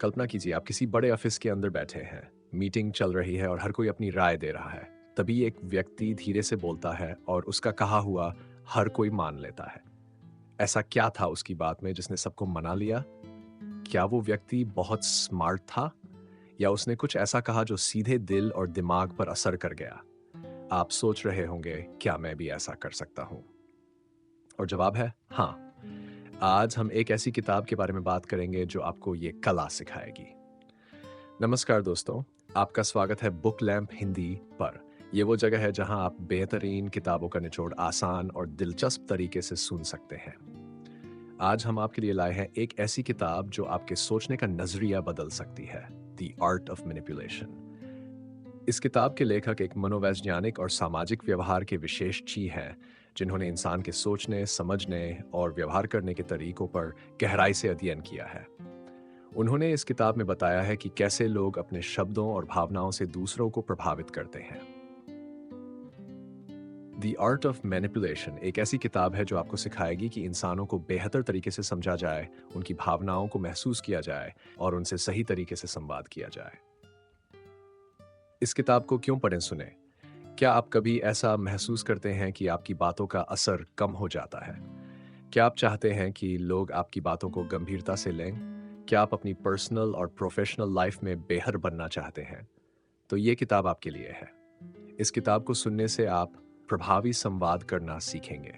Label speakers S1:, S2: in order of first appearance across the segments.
S1: कल्पना कीजिए आप किसी बड़े ऑफिस के अंदर बैठे हैं। मीटिंग चल रही है और हर कोई अपनी राय दे रहा है। तभी एक व्यक्ति धीरे से बोलता है और उसका कहा हुआ हर कोई मान लेता है। ऐसा क्या था उसकी बात में जिसने सबको मना लिया? क्या वो व्यक्ति बहुत स्मार्ट था या उसने कुछ ऐसा कहा जो सीधे दिल और दिमाग पर असर कर गया? आप सोच रहे होंगे, क्या मैं भी ऐसा कर सकता हूँ? और जवाब है हाँ। आज हम एक ऐसी किताब के बारे में बात करेंगे जो आपको ये कला सिखाएगी। नमस्कार दोस्तों, आपका स्वागत है बुक लैंप हिंदी पर। ये वो जगह है जहां आप बेहतरीन किताबों का निचोड़ आसान और दिलचस्प तरीके से सुन सकते हैं। आज हम आपके लिए लाए हैं एक ऐसी किताब जो आपके सोचने का नजरिया बदल सकती है, द आर्ट ऑफ मैनिपुलेशन। इस किताब के लेखक एक मनोवैज्ञानिक और सामाजिक व्यवहार के विशेषज्ञ हैं, जिन्होंने इंसान के सोचने, समझने और व्यवहार करने के तरीकों पर गहराई से अध्ययन किया है। उन्होंने इस किताब में बताया है कि कैसे लोग अपने शब्दों और भावनाओं से दूसरों को प्रभावित करते हैं। द आर्ट ऑफ मैनिपुलेशन एक ऐसी किताब है जो आपको सिखाएगी कि इंसानों को बेहतर तरीके से समझा जाए, उनकी भावनाओं को महसूस किया जाए और उनसे सही तरीके से संवाद किया जाए। इस किताब को क्यों पढ़ें, सुने? क्या आप कभी ऐसा महसूस करते हैं कि आपकी बातों का असर कम हो जाता है? क्या आप चाहते हैं कि लोग आपकी बातों को गंभीरता से लें? क्या आप अपनी पर्सनल और प्रोफेशनल लाइफ में बेहतर बनना चाहते हैं? तो ये किताब आपके लिए है। इस किताब को सुनने से आप प्रभावी संवाद करना सीखेंगे,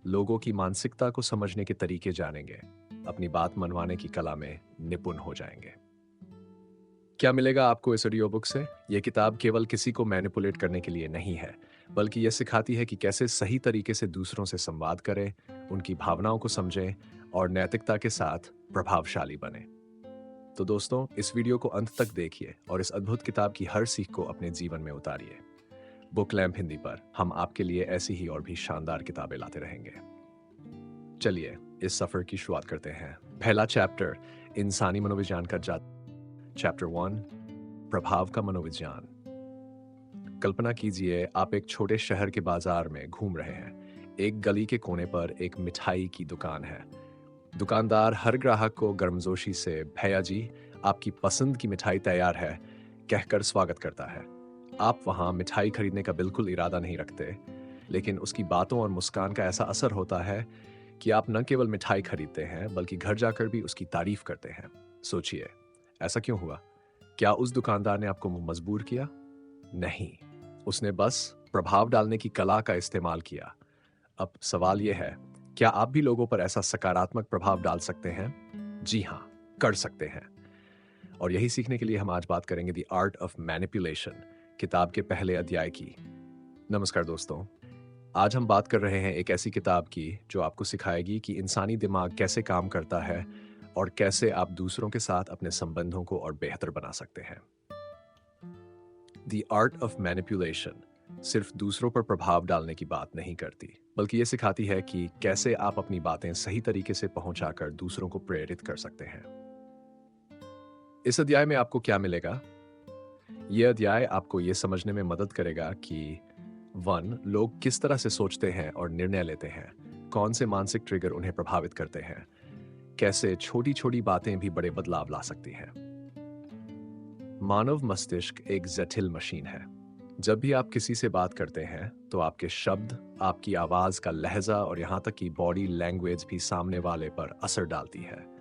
S1: लोगों की मानसिकता को समझने के तरीके जानेंगे, अपनी बात मनवाने की कला में निपुण हो जाएंगे। क्या मिलेगा आपको इस ऑडियो बुक से? यह किताब केवल किसी को मैनिपुलेट करने के लिए नहीं है, बल्कि यह सिखाती है कि कैसे सही तरीके से दूसरों से संवाद करें, उनकी भावनाओं को समझें और नैतिकता के साथ प्रभावशाली बने। तो दोस्तों, इस वीडियो को अंत तक देखिए और इस अद्भुत किताब की हर सीख को अपने जीवन में उतारिए। बुक लैंप हिंदी पर हम आपके लिए ऐसी ही और भी शानदार किताबें लाते रहेंगे। चलिए इस सफर की शुरुआत करते हैं। पहला चैप्टर, इंसानी मनोविज्ञान का जादू। चैप्टर 1, प्रभाव का मनोविज्ञान। कल्पना कीजिए आप एक छोटे शहर के बाजार में घूम रहे हैं। एक गली के कोने पर एक मिठाई की दुकान है। दुकानदार हर ग्राहक को गर्मजोशी से भैया जी, आपकी पसंद की मिठाई तैयार है कहकर स्वागत करता है। आप वहां मिठाई खरीदने का बिल्कुल इरादा नहीं रखते, लेकिन उसकी बातों और मुस्कान का ऐसा असर होता है कि आप न केवल मिठाई खरीदते हैं बल्कि घर जाकर भी उसकी तारीफ करते हैं। सोचिए, ऐसा क्यों हुआ? क्या उस दुकानदार ने आपको मजबूर किया? नहीं, उसने बस प्रभाव डालने की कला का इस्तेमाल किया। अब सवाल यह है, क्या आप भी लोगों पर ऐसा सकारात्मक प्रभाव डाल सकते हैं? जी हाँ, कर सकते हैं। और यही सीखने के लिए हम आज बात करेंगे द आर्ट ऑफ मैनिपुलेशन, किताब के पहले अध्याय की। नमस्कार दोस्तों, आज हम बात कर रहे हैं एक ऐसी किताब की जो आपको सिखाएगी कि इंसानी दिमाग कैसे काम करता है और कैसे आप दूसरों के साथ अपने संबंधों को और बेहतर बना सकते हैं। द आर्ट ऑफ मैनिपुलेशन सिर्फ दूसरों पर प्रभाव डालने की बात नहीं करती, बल्कि ये सिखाती है कि कैसे आप अपनी बातें सही तरीके से पहुंचाकर दूसरों को प्रेरित कर सकते हैं। इस अध्याय में आपको क्या मिलेगा? यह अध्याय आपको यह समझने में मदद करेगा कि 1, लोग किस तरह से सोचते हैं और निर्णय लेते हैं, कौन से मानसिक ट्रिगर उन्हें प्रभावित करते हैं, कैसे छोटी छोटी बातें भी बड़े बदलाव ला सकती हैं। मानव मस्तिष्क एक जटिल मशीन है। जब भी आप किसी से बात करते हैं तो आपके शब्द, आपकी आवाज का लहजा और यहाँ तक कि बॉडी लैंग्वेज भी सामने वाले पर असर डालती है।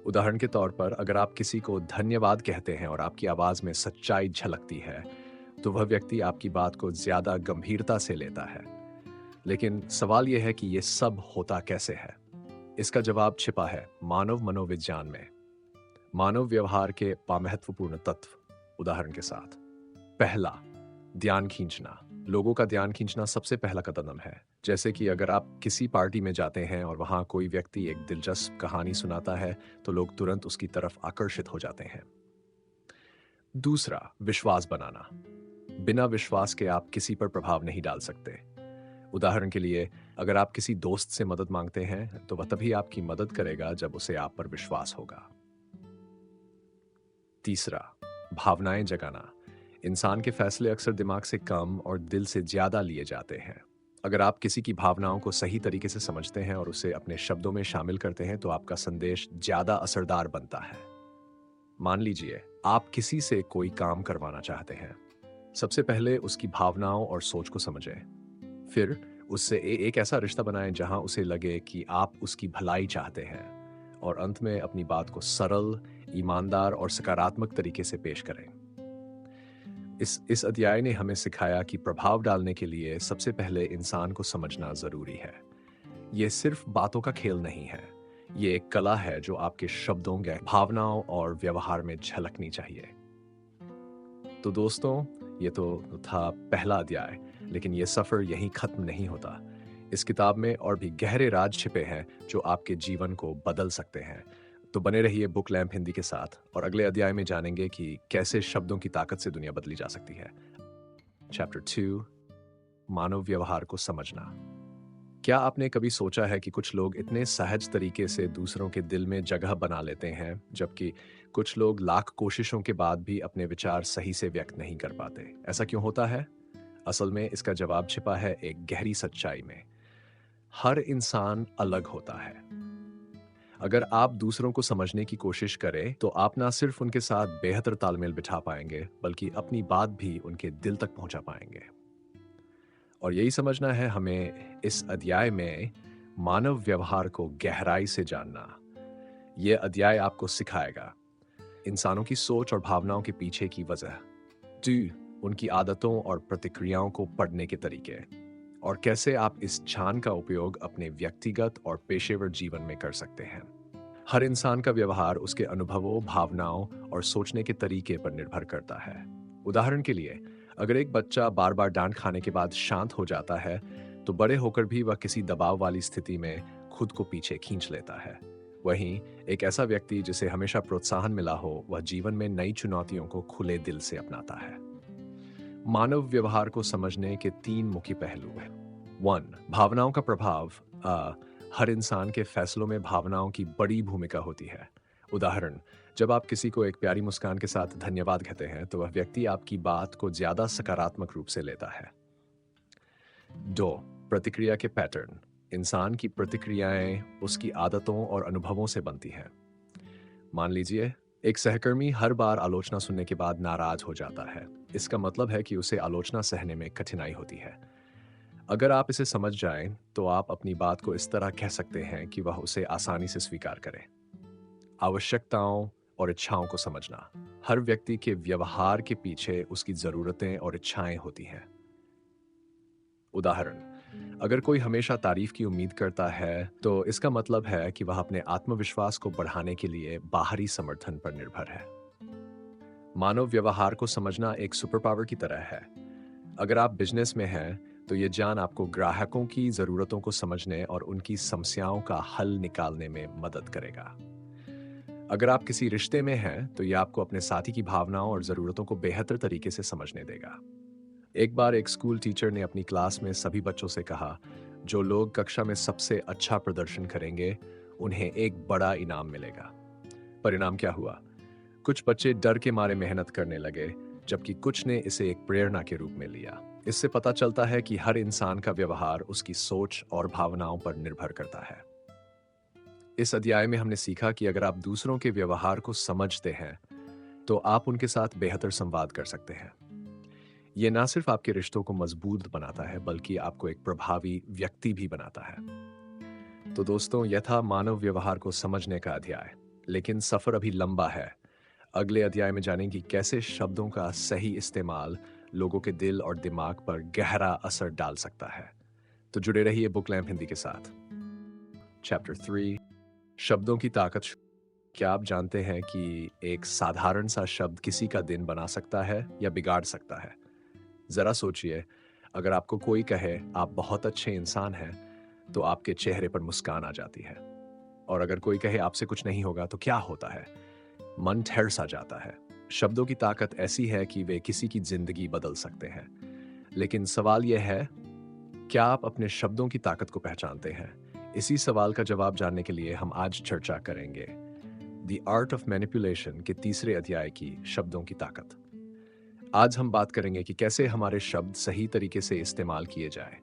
S1: उदाहरण के तौर पर, अगर आप किसी को धन्यवाद कहते हैं और आपकी आवाज में सच्चाई झलकती है, तो वह व्यक्ति आपकी बात को ज्यादा गंभीरता से लेता है। लेकिन सवाल यह है कि यह सब होता कैसे है? इसका जवाब छिपा है मानव मनोविज्ञान में। मानव व्यवहार के महत्वपूर्ण तत्व, उदाहरण के साथ। पहला, ध्यान खींचना। लोगों का ध्यान खींचना सबसे पहला कदम है। जैसे कि अगर आप किसी पार्टी में जाते हैं और वहां कोई व्यक्ति एक दिलचस्प कहानी सुनाता है, तो लोग तुरंत उसकी तरफ आकर्षित हो जाते हैं। दूसरा, विश्वास बनाना। बिना विश्वास के आप किसी पर प्रभाव नहीं डाल सकते। उदाहरण के लिए, अगर आप किसी दोस्त से मदद मांगते हैं तो वह तभी आपकी मदद करेगा जब उसे आप पर विश्वास होगा। तीसरा, भावनाएं जगाना। इंसान के फैसले अक्सर दिमाग से कम और दिल से ज्यादा लिए जाते हैं। अगर आप किसी की भावनाओं को सही तरीके से समझते हैं और उसे अपने शब्दों में शामिल करते हैं तो आपका संदेश ज्यादा असरदार बनता है। मान लीजिए आप किसी से कोई काम करवाना चाहते हैं। सबसे पहले उसकी भावनाओं और सोच को समझें। फिर उससे एक ऐसा रिश्ता बनाएं जहां उसे लगे कि आप उसकी भलाई चाहते हैं। और अंत में अपनी बात को सरल, ईमानदार और सकारात्मक तरीके से पेश करें। इस अध्याय ने हमें सिखाया कि प्रभाव डालने के लिए सबसे पहले इंसान को समझना जरूरी है। ये सिर्फ बातों का खेल नहीं है। ये एक कला है जो आपके शब्दों, भावनाओं और व्यवहार में झलकनी चाहिए। तो दोस्तों, ये तो था पहला अध्याय, लेकिन ये सफर यहीं खत्म नहीं होता। इस किताब में और भी गहरे राज छिपे हैं जो आपके जीवन को बदल सकते हैं। तो बने रहिए बुक लैंप हिंदी के साथ, और अगले अध्याय में जानेंगे कि कैसे शब्दों की ताकत से दुनिया बदली जा सकती है। चैप्टर 2, मानव व्यवहार को समझना। क्या आपने कभी सोचा है कि कुछ लोग इतने सहज तरीके से दूसरों के दिल में जगह बना लेते हैं, जबकि कुछ लोग लाख कोशिशों के बाद भी अपने विचार सही से व्यक्त नहीं कर पाते? ऐसा क्यों होता है? असल में इसका जवाब छिपा है एक गहरी सच्चाई में। हर इंसान अलग होता है। अगर आप दूसरों को समझने की कोशिश करें, तो आप ना सिर्फ उनके साथ बेहतर तालमेल बिठा पाएंगे, बल्कि अपनी बात भी उनके दिल तक पहुंचा पाएंगे। और यही समझना है हमें इस अध्याय में मानव व्यवहार को गहराई से जानना। यह अध्याय आपको सिखाएगा इंसानों की सोच और भावनाओं के पीछे की वजह, उनकी आदतों और प्रतिक्रियाओं को पढ़ने के तरीके, और कैसे आप इस ज्ञान का उपयोग अपने व्यक्तिगत और पेशेवर जीवन में कर सकते हैं। हर इंसान का व्यवहार उसके अनुभवों, भावनाओं और सोचने के तरीके पर निर्भर करता है। उदाहरण के लिए, अगर एक बच्चा बार बार डांट खाने के बाद शांत हो जाता है, तो बड़े होकर भी वह किसी दबाव वाली स्थिति में खुद को पीछे खींच लेता है। वहीं एक ऐसा व्यक्ति जिसे हमेशा प्रोत्साहन मिला हो, वह जीवन में नई चुनौतियों को खुले दिल से अपनाता है। मानव व्यवहार को समझने के 3 मुख्य पहलू हैं। 1. भावनाओं का प्रभाव। हर इंसान के फैसलों में भावनाओं की बड़ी भूमिका होती है। उदाहरण, जब आप किसी को एक प्यारी मुस्कान के साथ धन्यवाद कहते हैं, तो वह व्यक्ति आपकी बात को ज्यादा सकारात्मक रूप से लेता है। 2. प्रतिक्रिया के पैटर्न। इंसान की प्रतिक्रियाएं उसकी आदतों और अनुभवों से बनती हैं। मान लीजिए एक सहकर्मी हर बार आलोचना सुनने के बाद नाराज हो जाता है। इसका मतलब है कि उसे आलोचना सहने में कठिनाई होती है। अगर आप इसे समझ जाएं, तो आप अपनी बात को इस तरह कह सकते हैं कि वह उसे आसानी से स्वीकार करे। आवश्यकताओं और इच्छाओं को समझना। हर व्यक्ति के व्यवहार के पीछे उसकी जरूरतें और इच्छाएं होती हैं। उदाहरण, अगर कोई हमेशा तारीफ की उम्मीद करता है, तो इसका मतलब है कि वह अपने आत्मविश्वास को बढ़ाने के लिए बाहरी समर्थन पर निर्भर है। मानव व्यवहार को समझना एक सुपर पावर की तरह है। अगर आप बिजनेस में हैं, तो ये ज्ञान आपको ग्राहकों की जरूरतों को समझने और उनकी समस्याओं का हल निकालने में मदद करेगा। अगर आप किसी रिश्ते में हैं, तो यह आपको अपने साथी की भावनाओं और जरूरतों को बेहतर तरीके से समझने देगा। एक बार एक स्कूल टीचर ने अपनी क्लास में सभी बच्चों से कहा, जो लोग कक्षा में सबसे अच्छा प्रदर्शन करेंगे, उन्हें एक बड़ा इनाम मिलेगा। परिणाम क्या हुआ? कुछ बच्चे डर के मारे मेहनत करने लगे, जबकि कुछ ने इसे एक प्रेरणा के रूप में लिया। इससे पता चलता है कि हर इंसान का व्यवहार उसकी सोच और भावनाओं पर निर्भर करता है। इस अध्याय में हमने सीखा कि अगर आप दूसरों के व्यवहार को समझते हैं, तो आप उनके साथ बेहतर संवाद कर सकते हैं। यह ना सिर्फ आपके रिश्तों को मजबूत बनाता है, बल्कि आपको एक प्रभावी व्यक्ति भी बनाता है। तो दोस्तों, यह था मानव व्यवहार को समझने का अध्याय, लेकिन सफर अभी लंबा है। अगले अध्याय में जानेंगे कि कैसे शब्दों का सही इस्तेमाल लोगों के दिल और दिमाग पर गहरा असर डाल सकता है। तो जुड़े रहिए बुक लैंप हिंदी के साथ। चैप्टर 3, शब्दों की ताकत। क्या आप जानते हैं कि एक साधारण सा शब्द किसी का दिन बना सकता है या बिगाड़ सकता है? जरा सोचिए, अगर आपको कोई कहे आप बहुत अच्छे इंसान हैं, तो आपके चेहरे पर मुस्कान आ जाती है। और अगर कोई कहे आपसे कुछ नहीं होगा, तो क्या होता है? मन ठहर सा जाता है। शब्दों की ताकत ऐसी है कि वे किसी की जिंदगी बदल सकते हैं। लेकिन सवाल यह है, क्या आप अपने शब्दों की ताकत को पहचानते हैं? इसी सवाल का जवाब जानने के लिए हम आज चर्चा करेंगे द आर्ट ऑफ मैनिपुलेशन के 3रे अध्याय की शब्दों की ताकत। आज हम बात करेंगे कि कैसे हमारे शब्द सही तरीके से इस्तेमाल किए जाए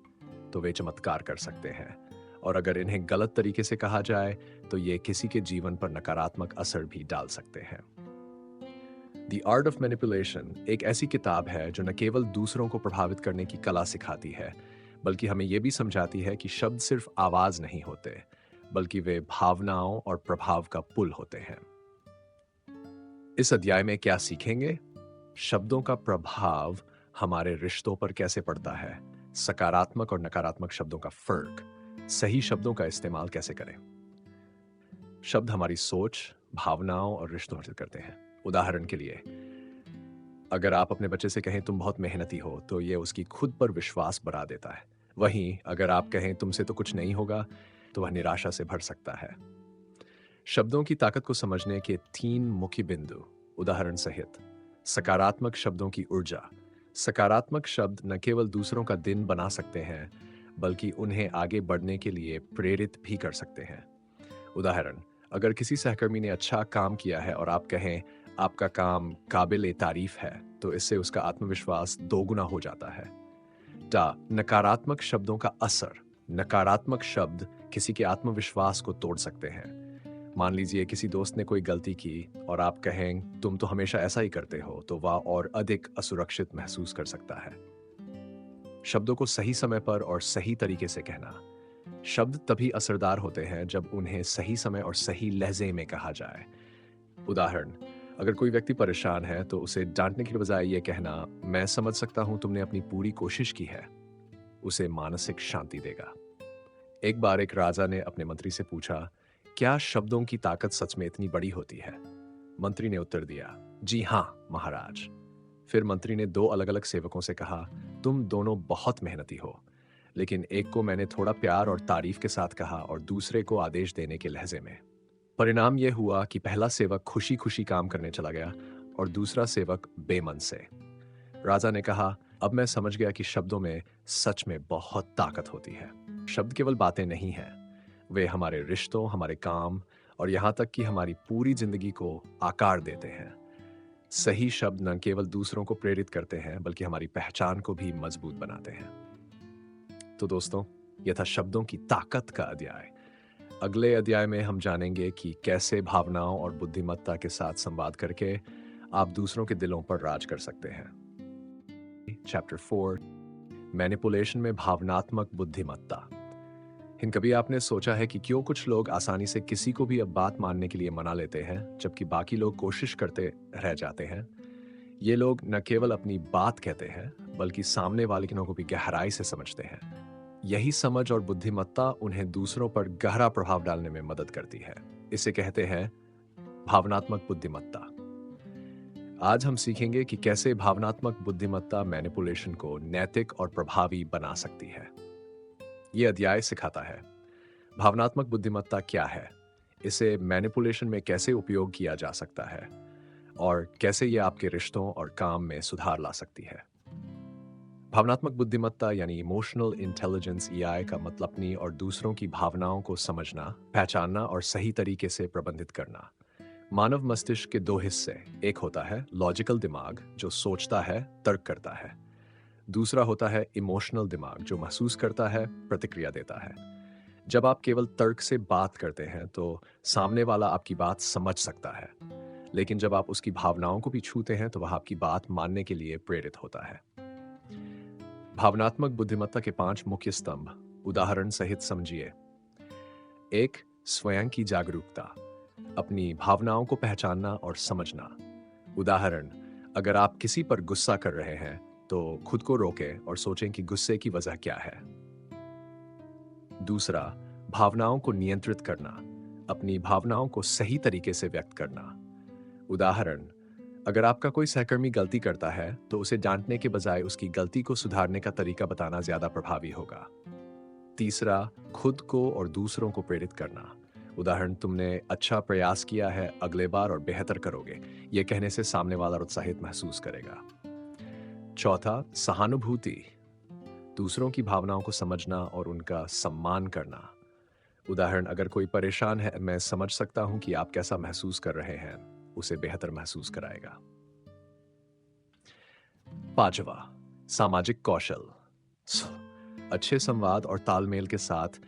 S1: तो वे चमत्कार कर सकते हैं, और अगर इन्हें गलत तरीके से कहा जाए, तो ये किसी के जीवन पर नकारात्मक असर भी डाल सकते हैं। द आर्ट ऑफ मैनिपुलेशन एक ऐसी किताब है जो न केवल दूसरों को प्रभावित करने की कला सिखाती है, बल्कि हमें यह भी समझाती है कि शब्द सिर्फ आवाज नहीं होते, बल्कि वे भावनाओं और प्रभाव का पुल होते हैं। इस अध्याय में क्या सीखेंगे? शब्दों का प्रभाव हमारे रिश्तों पर कैसे पड़ता है, सकारात्मक और नकारात्मक शब्दों का फर्क, सही शब्दों का इस्तेमाल कैसे करें। शब्द हमारी सोच, भावनाओं और रिश्तों पर करते हैं। उदाहरण के लिए, अगर आप अपने बच्चे से कहें तुम बहुत मेहनती हो, तो ये उसकी खुद पर विश्वास बढ़ा देता है। वहीं अगर आप कहें तुमसे तो कुछ नहीं होगा, तो वह निराशा से भर सकता है। शब्दों की ताकत को समझने के 3 मुख्य बिंदु, उदाहरण सहित। सकारात्मक शब्दों की ऊर्जा। सकारात्मक शब्द न केवल दूसरों का दिन बना सकते हैं, बल्कि उन्हें आगे बढ़ने के लिए प्रेरित भी कर सकते हैं। उदाहरण, अगर किसी सहकर्मी ने अच्छा काम किया है और आप कहें आपका काम काबिल तारीफ है, तो इससे उसका आत्मविश्वास दोगुना हो जाता है। नकारात्मक शब्दों का असर। नकारात्मक शब्द किसी के आत्मविश्वास को तोड़ सकते हैं। मान लीजिए किसी दोस्त ने कोई गलती की और आप कहें तुम तो हमेशा ऐसा ही करते हो, तो वह और अधिक असुरक्षित महसूस कर सकता है। शब्दों को सही समय पर और सही तरीके से कहना। शब्द तभी असरदार होते हैं जब उन्हें सही समय और सही लहजे में कहा जाए। उदाहरण, अगर कोई व्यक्ति परेशान है तो उसे डांटने के बजाय यह कहना, मैं समझ सकता हूं तुमने अपनी पूरी कोशिश की है, उसे मानसिक शांति देगा। एक बार एक राजा ने अपने मंत्री से पूछा, क्या शब्दों की ताकत सच में इतनी बड़ी होती है? मंत्री ने उत्तर दिया, जी हां महाराज। फिर मंत्री ने 2 अलग-अलग सेवकों से कहा, तुम दोनों बहुत मेहनती हो, लेकिन एक को मैंने थोड़ा प्यार और तारीफ के साथ कहा और दूसरे को आदेश देने के लहजे में। परिणाम यह हुआ कि पहला सेवक खुशी-खुशी काम करने चला गया और दूसरा सेवक बेमन से। राजा ने कहा, अब मैं समझ गया कि शब्दों में सच में बहुत ताकत होती है। शब्द केवल बातें नहीं हैं, वे हमारे रिश्तों, हमारे काम और यहाँ तक कि हमारी पूरी जिंदगी को आकार देते हैं। सही शब्द न केवल दूसरों को प्रेरित करते हैं, बल्कि हमारी पहचान को भी मजबूत बनाते हैं। तो दोस्तों, यह था शब्दों की ताकत का अध्याय। अगले अध्याय में हम जानेंगे कि कैसे भावनाओं और बुद्धिमत्ता के साथ संवाद करके आप दूसरों के दिलों पर राज कर सकते हैं। चैप्टर 4, मैनिपुलेशन में भावनात्मक बुद्धिमत्ता। कभी आपने सोचा है कि क्यों कुछ लोग आसानी से किसी को भी अब बात मानने के लिए मना लेते हैं, जबकि बाकी लोग कोशिश करते रह जाते हैं? ये लोग न केवल अपनी बात कहते हैं, बल्कि सामने वाले को भी गहराई से समझते हैं। यही समझ और बुद्धिमत्ता उन्हें दूसरों पर गहरा प्रभाव डालने में मदद करती है। इसे कहते हैं भावनात्मक बुद्धिमत्ता। आज हम सीखेंगे कि कैसे भावनात्मक बुद्धिमत्ता मैनिपुलेशन को नैतिक और प्रभावी बना सकती है। यह अध्याय सिखाता है भावनात्मक बुद्धिमत्ता क्या है, इसे मैनिपुलेशन में कैसे उपयोग किया जा सकता है और कैसे यह आपके रिश्तों और काम में सुधार ला सकती है। भावनात्मक बुद्धिमत्ता यानी इमोशनल इंटेलिजेंस, ईआई का मतलब अपनी और दूसरों की भावनाओं को समझना, पहचानना और सही तरीके से प्रबंधित करना। मानव मस्तिष्क के 2 हिस्से, एक होता है लॉजिकल दिमाग जो सोचता है, तर्क करता है। दूसरा होता है इमोशनल दिमाग जो महसूस करता है, प्रतिक्रिया देता है। जब आप केवल तर्क से बात करते हैं तो सामने वाला आपकी बात समझ सकता है, लेकिन जब आप उसकी भावनाओं को भी छूते हैं तो वह आपकी बात मानने के लिए प्रेरित होता है। भावनात्मक बुद्धिमत्ता के 5 मुख्य स्तंभ, उदाहरण सहित समझिए। 1, स्वयं की जागरूकता, अपनी भावनाओं को पहचानना और समझना। उदाहरण, अगर आप किसी पर गुस्सा कर रहे हैं तो खुद को रोकें और सोचें कि गुस्से की वजह क्या है। दूसरा, भावनाओं को नियंत्रित करना, अपनी भावनाओं को सही तरीके से व्यक्त करना। उदाहरण, अगर आपका कोई सहकर्मी गलती करता है तो उसे डांटने के बजाय उसकी गलती को सुधारने का तरीका बताना ज्यादा प्रभावी होगा। तीसरा, खुद को और दूसरों को प्रेरित करना। उदाहरण, तुमने अच्छा प्रयास किया है, अगले बार और बेहतर करोगे। यह कहने से सामने वाला उत्साहित महसूस करेगा। चौथा, सहानुभूति, दूसरों की भावनाओं को समझना और उनका सम्मान करना। उदाहरण, अगर कोई परेशान है, मैं समझ सकता हूं कि आप कैसा महसूस कर रहे हैं, उसे बेहतर महसूस कराएगा। 5वां, सामाजिक कौशल, अच्छे संवाद और तालमेल के साथ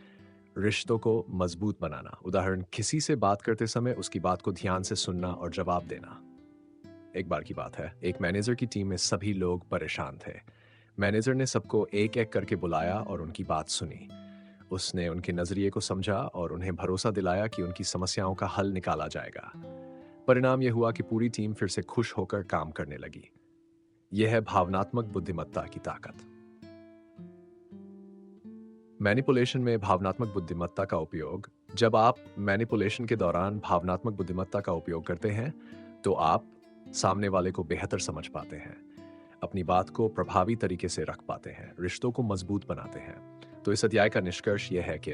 S1: रिश्तों को मजबूत बनाना। उदाहरण, किसी से बात करते समय उसकी बात को ध्यान से सुनना और जवाब देना। एक बार की बात है, एक मैनेजर की टीम में सभी लोग परेशान थे। मैनेजर ने सबको एक-एक करके बुलाया और उनकी बात सुनी। उसने उनके नज़रिए को समझा और उन्हें भरोसा दिलाया कि उनकी समस्याओं का हल निकाला जाएगा। परिणाम यह हुआ कि पूरी टीम फिर से खुश होकर काम करने लगी। यह है भावनात्मक बुद्धिमत्ता की ताकत। मैनिपुलेशन में भावनात्मक बुद्धिमत्ता का उपयोग। जब आप मैनिपुलेशन के दौरान भावनात्मक बुद्धिमत्ता का उपयोग करते हैं, तो आप सामने वाले को बेहतर समझ पाते हैं, अपनी बात को प्रभावी तरीके से रख पाते हैं, रिश्तों को मजबूत बनाते हैं। तो इस अध्याय का निष्कर्ष यह है कि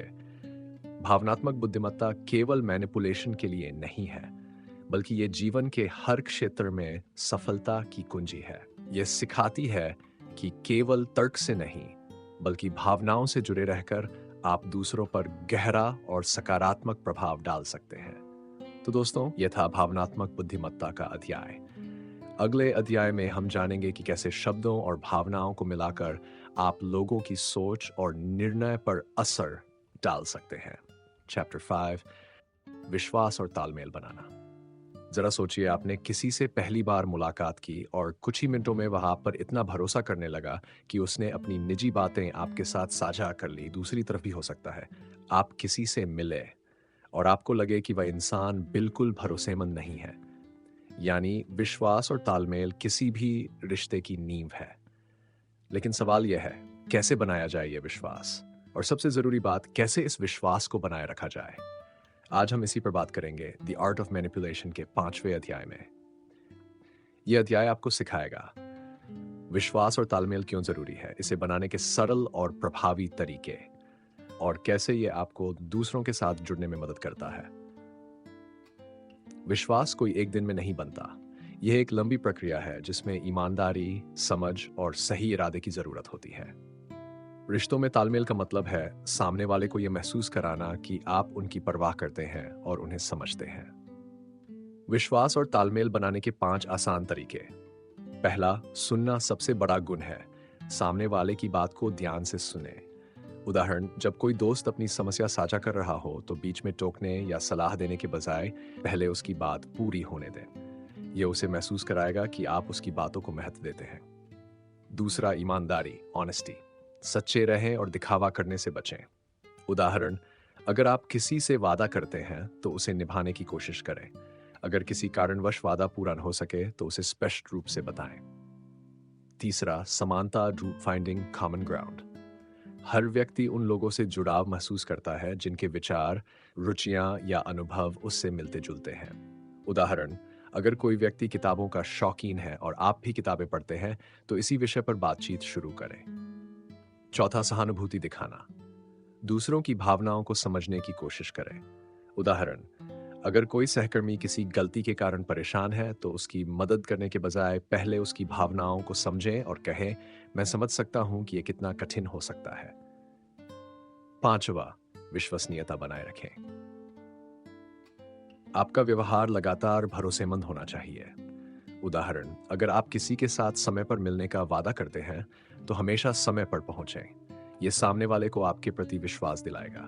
S1: भावनात्मक बुद्धिमत्ता केवल मैनिपुलेशन के लिए नहीं है, बल्कि ये जीवन के हर क्षेत्र में सफलता की कुंजी है। यह सिखाती है कि केवल तर्क से नहीं, बल्कि भावनाओं से जुड़े रहकर आप दूसरों पर गहरा और सकारात्मक प्रभाव डाल सकते हैं। तो दोस्तों, यह था भावनात्मक बुद्धिमत्ता का अध्याय। अगले अध्याय में हम जानेंगे कि कैसे शब्दों और भावनाओं को मिलाकर आप लोगों की सोच और निर्णय पर असर डाल सकते हैं। चैप्टर 5, विश्वास और तालमेल बनाना। जरा सोचिए, आपने किसी से पहली बार मुलाकात की और कुछ ही मिनटों में वह आप पर इतना भरोसा करने लगा कि उसने अपनी निजी बातें आपके साथ साझा कर ली। दूसरी तरफ भी हो सकता है, आप किसी से मिले और आपको लगे कि वह इंसान बिल्कुल भरोसेमंद नहीं है। यानी विश्वास और तालमेल किसी भी रिश्ते की नींव है। लेकिन सवाल यह है, कैसे बनाया जाए यह विश्वास? और सबसे जरूरी बात, कैसे इस विश्वास को बनाए रखा जाए? आज हम इसी पर बात करेंगे द आर्ट ऑफ मैनिपुलेशन के 5वें अध्याय में। यह अध्याय आपको सिखाएगा विश्वास और तालमेल क्यों जरूरी है, इसे बनाने के सरल और प्रभावी तरीके, और कैसे यह आपको दूसरों के साथ जुड़ने में मदद करता है। विश्वास कोई एक दिन में नहीं बनता। यह एक लंबी प्रक्रिया है जिसमें ईमानदारी, समझ और सही इरादे की जरूरत होती है। रिश्तों में तालमेल का मतलब है सामने वाले को यह महसूस कराना कि आप उनकी परवाह करते हैं और उन्हें समझते हैं। विश्वास और तालमेल बनाने के 5 आसान तरीके। पहला, सुनना सबसे बड़ा गुण है। सामने वाले की बात को ध्यान से सुने। उदाहरण, जब कोई दोस्त अपनी समस्या साझा कर रहा हो तो बीच में टोकने या सलाह देने के बजाय पहले उसकी बात पूरी होने दें। यह उसे महसूस कराएगा कि आप उसकी बातों को महत्व देते हैं। दूसरा, ईमानदारी, ऑनेस्टी। सच्चे रहें और दिखावा करने से बचें। उदाहरण, अगर आप किसी से वादा करते हैं तो उसे निभाने की कोशिश करें। अगर किसी कारणवश वादा पूरा न हो सके तो उसे स्पष्ट रूप से बताएं। तीसरा, समानता, फाइंडिंग कॉमन ग्राउंड। हर व्यक्ति उन लोगों से जुड़ाव महसूस करता है जिनके विचार, रुचियां या अनुभव उससे मिलते जुलते हैं। उदाहरण, अगर कोई व्यक्ति किताबों का शौकीन है और आप भी किताबें पढ़ते हैं तो इसी विषय पर बातचीत शुरू करें। चौथा, सहानुभूति दिखाना। दूसरों की भावनाओं को समझने की कोशिश करें। उदाहरण, अगर कोई सहकर्मी किसी गलती के कारण परेशान है तो उसकी मदद करने के बजाय पहले उसकी भावनाओं को समझें और कहें, मैं समझ सकता हूं कि यह कितना कठिन हो सकता है। पांचवा, विश्वसनीयता बनाए रखें। आपका व्यवहार लगातार भरोसेमंद होना चाहिए। उदाहरण, अगर आप किसी के साथ समय पर मिलने का वादा करते हैं तो हमेशा समय पर पहुंचें। यह सामने वाले को आपके प्रति विश्वास दिलाएगा।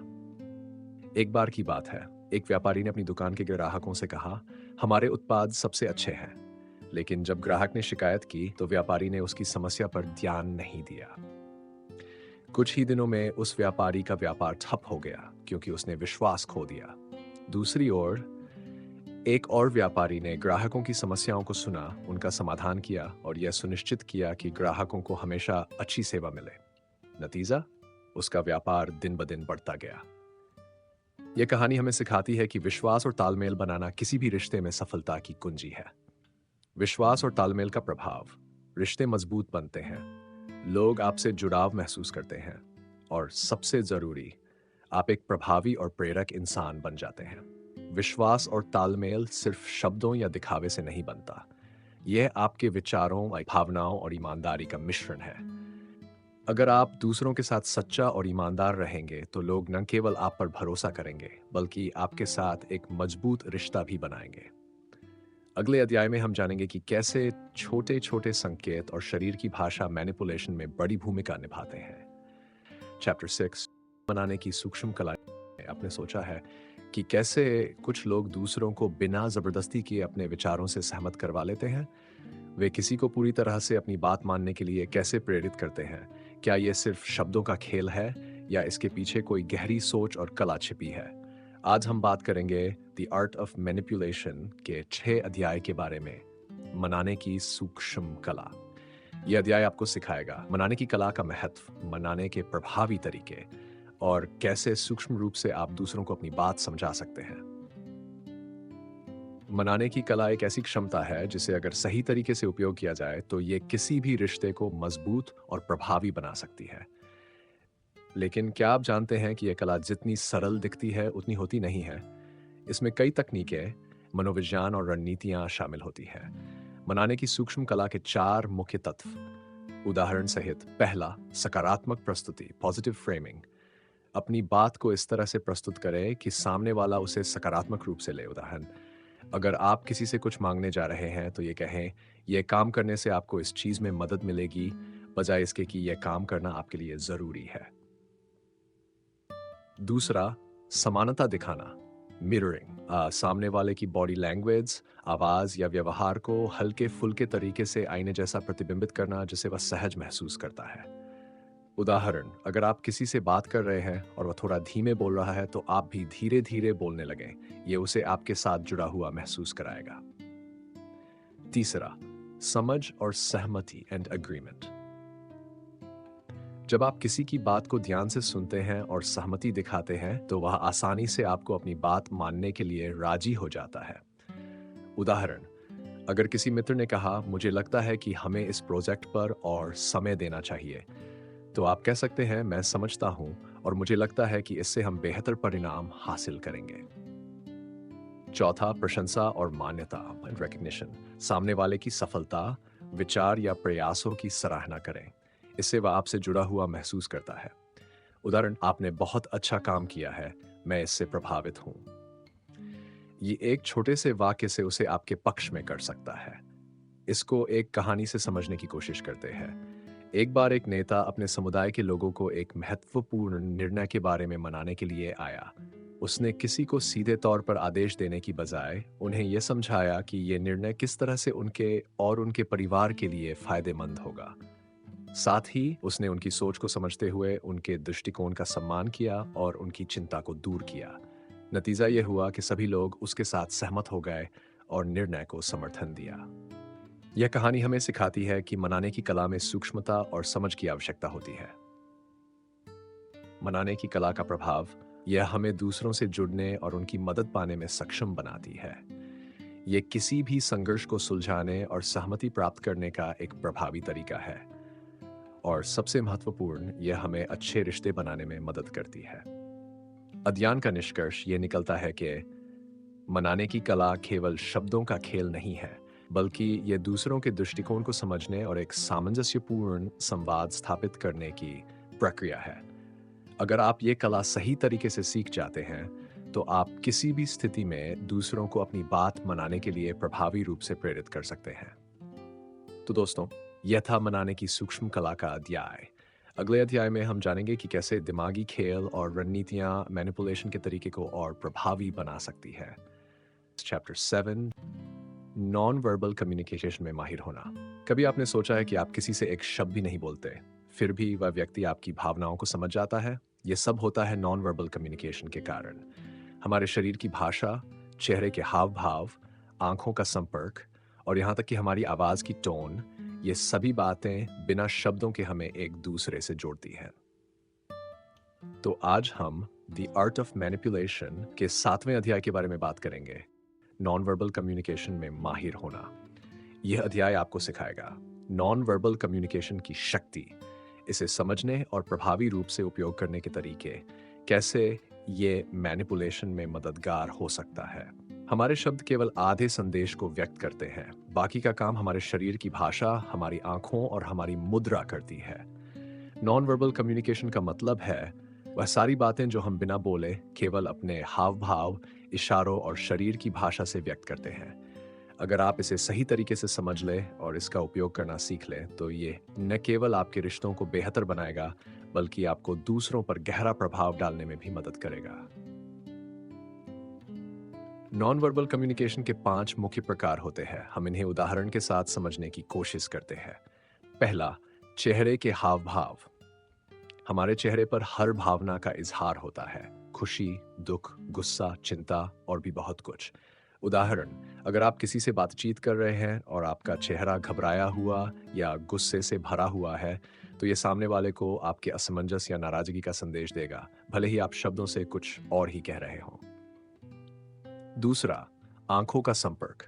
S1: एक बार की बात है, एक व्यापारी ने अपनी दुकान के ग्राहकों से कहा, हमारे उत्पाद सबसे अच्छे हैं। लेकिन जब ग्राहक ने शिकायत की तो व्यापारी ने उसकी समस्या पर ध्यान नहीं दिया। कुछ ही दिनों में उस व्यापारी का व्यापार ठप हो गया क्योंकि उसने विश्वास खो दिया। दूसरी ओर, एक और व्यापारी ने ग्राहकों की समस्याओं को सुना, उनका समाधान किया और यह सुनिश्चित किया कि ग्राहकों को हमेशा अच्छी सेवा मिले। नतीजा, उसका व्यापार दिन ब दिन बढ़ता गया। यह कहानी हमें सिखाती है कि विश्वास और तालमेल बनाना किसी भी रिश्ते में सफलता की कुंजी है। विश्वास और तालमेल का प्रभाव, रिश्ते मजबूत बनते हैं, लोग आपसे जुड़ाव महसूस करते हैं और सबसे जरूरी, आप एक प्रभावी और प्रेरक इंसान बन जाते हैं। विश्वास और तालमेल सिर्फ शब्दों या दिखावे से नहीं बनता। यह आपके विचारों, भावनाओं और ईमानदारी का मिश्रण है। अगर आप दूसरों के साथ सच्चा और ईमानदार रहेंगे तो लोग न केवल आप पर भरोसा करेंगे बल्कि आपके साथ एक मजबूत रिश्ता भी बनाएंगे। अगले अध्याय में हम जानेंगे कि कैसे छोटे छोटे संकेत और शरीर की भाषा मैनिपुलेशन में बड़ी भूमिका निभाते हैं। चैप्टर 6, मनाने की सूक्ष्म कला। आपने सोचा है कि कैसे कुछ लोग दूसरों को बिना ज़बरदस्ती किए अपने विचारों से सहमत करवा लेते हैं? वे किसी को पूरी तरह से अपनी बात मानने के लिए कैसे प्रेरित करते हैं? क्या ये सिर्फ शब्दों का खेल है या इसके पीछे कोई गहरी सोच और कला छिपी है? आज हम बात करेंगे द आर्ट ऑफ मैनिपुलेशन के 6 अध्याय के बारे में, मनाने की सूक्ष्म कला। यह अध्याय आपको सिखाएगा मनाने की कला का महत्व, मनाने के प्रभावी तरीके और कैसे सूक्ष्म रूप से आप दूसरों को अपनी बात समझा सकते हैं। मनाने की कला एक ऐसी क्षमता है जिसे अगर सही तरीके से उपयोग किया जाए तो ये किसी भी रिश्ते को मजबूत और प्रभावी बना सकती है। लेकिन क्या आप जानते हैं कि यह कला जितनी सरल दिखती है उतनी होती नहीं है? इसमें कई तकनीकें, मनोविज्ञान और रणनीतियां शामिल होती हैं। मनाने की सूक्ष्म कला के 4 मुख्य तत्व उदाहरण सहित। पहला, सकारात्मक प्रस्तुति, पॉजिटिव फ्रेमिंग। अपनी बात को इस तरह से प्रस्तुत करें कि सामने वाला उसे सकारात्मक रूप से ले। उदाहरण, अगर आप किसी से कुछ मांगने जा रहे हैं तो ये कहें, यह काम करने से आपको इस चीज में मदद मिलेगी, बजाय इसके कि यह काम करना आपके लिए जरूरी है। दूसरा, समानता दिखाना, मिररिंग। सामने वाले की बॉडी लैंग्वेज, आवाज या व्यवहार को हल्के फुल्के तरीके से आईने जैसा प्रतिबिंबित करना जिसे वह सहज महसूस करता है। उदाहरण, अगर आप किसी से बात कर रहे हैं और वह थोड़ा धीमे बोल रहा है तो आप भी धीरे धीरे बोलने लगें। ये उसे आपके साथ जुड़ा हुआ महसूस कराएगा। तीसरा, समझ और सहमति एंड अग्रीमेंट। जब आप किसी की बात को ध्यान से सुनते हैं और सहमति दिखाते हैं तो वह आसानी से आपको अपनी बात मानने के लिए राजी हो जाता है। उदाहरण, अगर किसी मित्र ने कहा, मुझे लगता है कि हमें इस प्रोजेक्ट पर और समय देना चाहिए, तो आप कह सकते हैं, मैं समझता हूं और मुझे लगता है कि इससे हम बेहतर परिणाम हासिल करेंगे। चौथा, प्रशंसा और मान्यता एंड रिकग्निशन। सामने वाले की सफलता, विचार या प्रयासों की सराहना करें। इससे वह आपसे जुड़ा हुआ महसूस करता है। उदाहरण, आपने बहुत अच्छा काम किया है, मैं इससे प्रभावित हूं। ये एक छोटे से वाक्य से उसे आपके पक्ष में कर सकता है। इसको एक कहानी से समझने की कोशिश करते हैं। एक बार एक नेता अपने समुदाय के लोगों को एक महत्वपूर्ण निर्णय के बारे में मनाने के लिए आया। उसने किसी को सीधे तौर पर आदेश देने की बजाय उन्हें यह समझाया कि यह निर्णय किस तरह से उनके और उनके परिवार के लिए फायदेमंद होगा। साथ ही उसने उनकी सोच को समझते हुए उनके दृष्टिकोण का सम्मान किया और उनकी चिंता को दूर किया। नतीजा यह हुआ कि सभी लोग उसके साथ सहमत हो गए और निर्णय को समर्थन दिया। यह कहानी हमें सिखाती है कि मनाने की कला में सूक्ष्मता और समझ की आवश्यकता होती है। मनाने की कला का प्रभाव, यह हमें दूसरों से जुड़ने और उनकी मदद पाने में सक्षम बनाती है। यह किसी भी संघर्ष को सुलझाने और सहमति प्राप्त करने का एक प्रभावी तरीका है। और सबसे महत्वपूर्ण, यह हमें अच्छे रिश्ते बनाने में मदद करती है। अध्ययन का निष्कर्ष यह निकलता है कि मनाने की कला केवल शब्दों का खेल नहीं है, बल्कि यह दूसरों के दृष्टिकोण को समझने और एक सामंजस्यपूर्ण संवाद स्थापित करने की प्रक्रिया है। अगर आप ये कला सही तरीके से सीख जाते हैं तो आप किसी भी स्थिति में दूसरों को अपनी बात मनाने के लिए प्रभावी रूप से प्रेरित कर सकते हैं। तो दोस्तों, यह था मनाने की सूक्ष्म कला का अध्याय। अगले अध्याय में हम जानेंगे कि कैसे दिमागी खेल और रणनीतियां मैनिपुलेशन के तरीके को और प्रभावी बना सकती है। चैप्टर 7, नॉन वर्बल कम्युनिकेशन में माहिर होना। कभी आपने सोचा है कि आप किसी से एक शब्द भी नहीं बोलते, फिर भी वह व्यक्ति आपकी भावनाओं को समझ जाता है? यह सब होता है नॉन वर्बल कम्युनिकेशन के कारण। हमारे शरीर की भाषा, चेहरे के हाव भाव, आंखों का संपर्क और यहाँ तक कि हमारी आवाज की टोन, ये सभी बातें बिना शब्दों के हमें एक दूसरे से जोड़ती हैं। तो आज हम द आर्ट ऑफ मैनिपुलेशन के 7वें अध्याय के बारे में बात करेंगे, नॉन वर्बल कम्युनिकेशन में माहिर होना। यह अध्याय आपको सिखाएगा नॉन वर्बल कम्युनिकेशन की शक्ति, इसे समझने और प्रभावी रूप से उपयोग करने के तरीके, कैसे ये मैनिपुलेशन में मददगार हो सकता है। हमारे शब्द केवल आधे संदेश को व्यक्त करते हैं, बाकी का काम हमारे शरीर की भाषा, हमारी आंखों और हमारी मुद्रा करती है। नॉन वर्बल कम्युनिकेशन का मतलब है वह सारी बातें जो हम बिना बोले केवल अपने हाव भाव, इशारों और शरीर की भाषा से व्यक्त करते हैं। अगर आप इसे सही तरीके से समझ लें और इसका उपयोग करना सीख लें तो ये न केवल आपके रिश्तों को बेहतर बनाएगा, बल्कि आपको दूसरों पर गहरा प्रभाव डालने में भी मदद करेगा। नॉन वर्बल कम्युनिकेशन के 5 मुख्य प्रकार होते हैं। हम इन्हें उदाहरण के साथ समझने की कोशिश करते हैं। पहला, चेहरे के हाव भाव। हमारे चेहरे पर हर भावना का इजहार होता है। खुशी, दुख, गुस्सा, चिंता और भी बहुत कुछ। उदाहरण, अगर आप किसी से बातचीत कर रहे हैं और आपका चेहरा घबराया हुआ या गुस्से से भरा हुआ है, तो ये सामने वाले को आपके असमंजस या नाराजगी का संदेश देगा, भले ही आप शब्दों से कुछ और ही कह रहे हों। दूसरा, आंखों का संपर्क।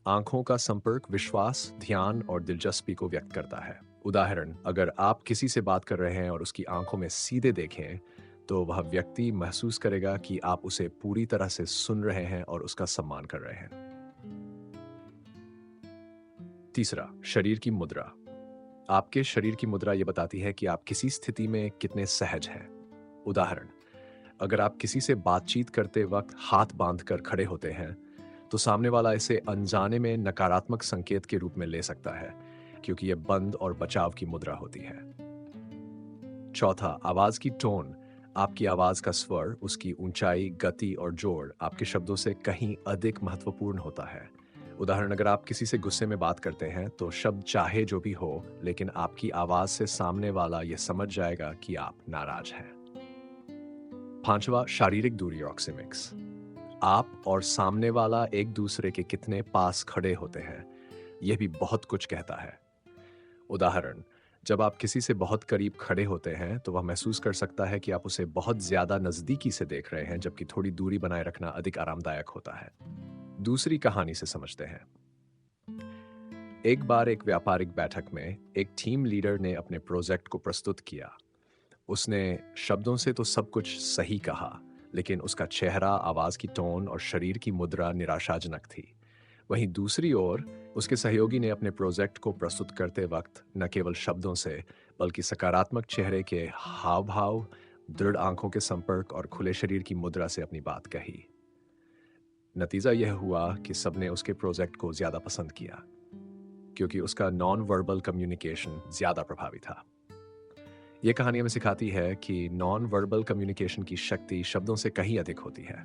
S1: आंखों का संपर्क विश्वास, ध्यान और दिलचस्पी को व्यक्त करता है। उदाहरण, अगर आप किसी से बात कर रहे हैं और उसकी आंखों में सीधे देखें, तो वह व्यक्ति महसूस करेगा कि आप उसे पूरी तरह से सुन रहे हैं और उसका सम्मान कर रहे हैं। तीसरा, शरीर की मुद्रा। आपके शरीर की मुद्रा ये बताती है कि आप किसी स्थिति में कितने सहज हैं। उदाहरण, अगर आप किसी से बातचीत करते वक्त हाथ बांधकर खड़े होते हैं, तो सामने वाला इसे अनजाने में नकारात्मक संकेत के रूप में ले सकता है, क्योंकि यह बंद और बचाव की मुद्रा होती है। चौथा, आवाज की टोन। आपकी आवाज का स्वर, उसकी ऊंचाई, गति और जोड़ आपके शब्दों से कहीं अधिक महत्वपूर्ण होता है। उदाहरण, अगर आप किसी से गुस्से में बात करते हैं, तो शब्द चाहे जो भी हो, लेकिन आपकी आवाज से सामने वाला यह समझ जाएगा कि आप नाराज हैं। पांचवा, शारीरिक दूरी ऑक्सीमिक्स। आप और सामने वाला एक दूसरे के कितने पास खड़े होते हैं, यह भी बहुत कुछ कहता है। उदाहरण, जब आप किसी से बहुत करीब खड़े होते हैं, तो वह महसूस कर सकता है कि आप उसे बहुत ज्यादा नजदीकी से देख रहे हैं, जबकि थोड़ी दूरी बनाए रखना अधिक आरामदायक होता है। दूसरी कहानी से समझते हैं। एक बार एक व्यापारिक बैठक में एक टीम लीडर ने अपने प्रोजेक्ट को प्रस्तुत किया। उसने शब्दों से तो सब कुछ सही कहा, लेकिन उसका चेहरा, आवाज की टोन और शरीर की मुद्रा निराशाजनक थी। वहीं दूसरी ओर उसके सहयोगी ने अपने प्रोजेक्ट को प्रस्तुत करते वक्त न केवल शब्दों से, बल्कि सकारात्मक चेहरे के हाव भाव, दृढ़ आंखों के संपर्क और खुले शरीर की मुद्रा से अपनी बात कही। नतीजा यह हुआ कि सबने उसके प्रोजेक्ट को ज्यादा पसंद किया, क्योंकि उसका नॉन वर्बल कम्युनिकेशन ज्यादा प्रभावी था। यह कहानी हमें सिखाती है कि नॉन वर्बल कम्युनिकेशन की शक्ति शब्दों से कहीं अधिक होती है।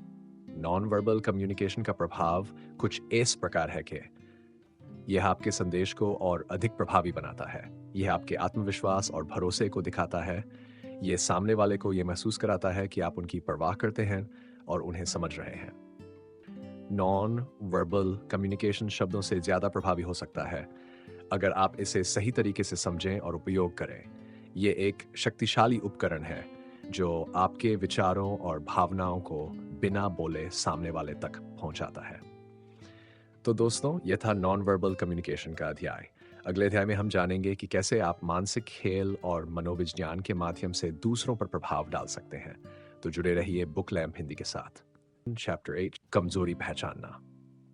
S1: नॉन वर्बल कम्युनिकेशन का प्रभाव कुछ इस प्रकार है कि यह आपके संदेश को और अधिक प्रभावी बनाता है। यह आपके आत्मविश्वास और भरोसे को दिखाता है। यह सामने वाले को यह महसूस कराता है कि आप उनकी परवाह करते हैं और उन्हें समझ रहे हैं। नॉन वर्बल कम्युनिकेशन शब्दों से ज्यादा प्रभावी हो सकता है अगर आप इसे सही तरीके से समझें और उपयोग करें। यह एक शक्तिशाली उपकरण है जो आपके विचारों और भावनाओं को बिना बोले सामने वाले तक पहुंचाता है। तो दोस्तों, यह था नॉन वर्बल कम्युनिकेशन का अध्याय। अगले अध्याय में हम जानेंगे कि कैसे आप मानसिक खेल और मनोविज्ञान के माध्यम से दूसरों पर प्रभाव डाल सकते हैं। तो जुड़े रहिए बुक लैम्प हिंदी के साथ। चैप्टर 8, कमजोरी पहचानना।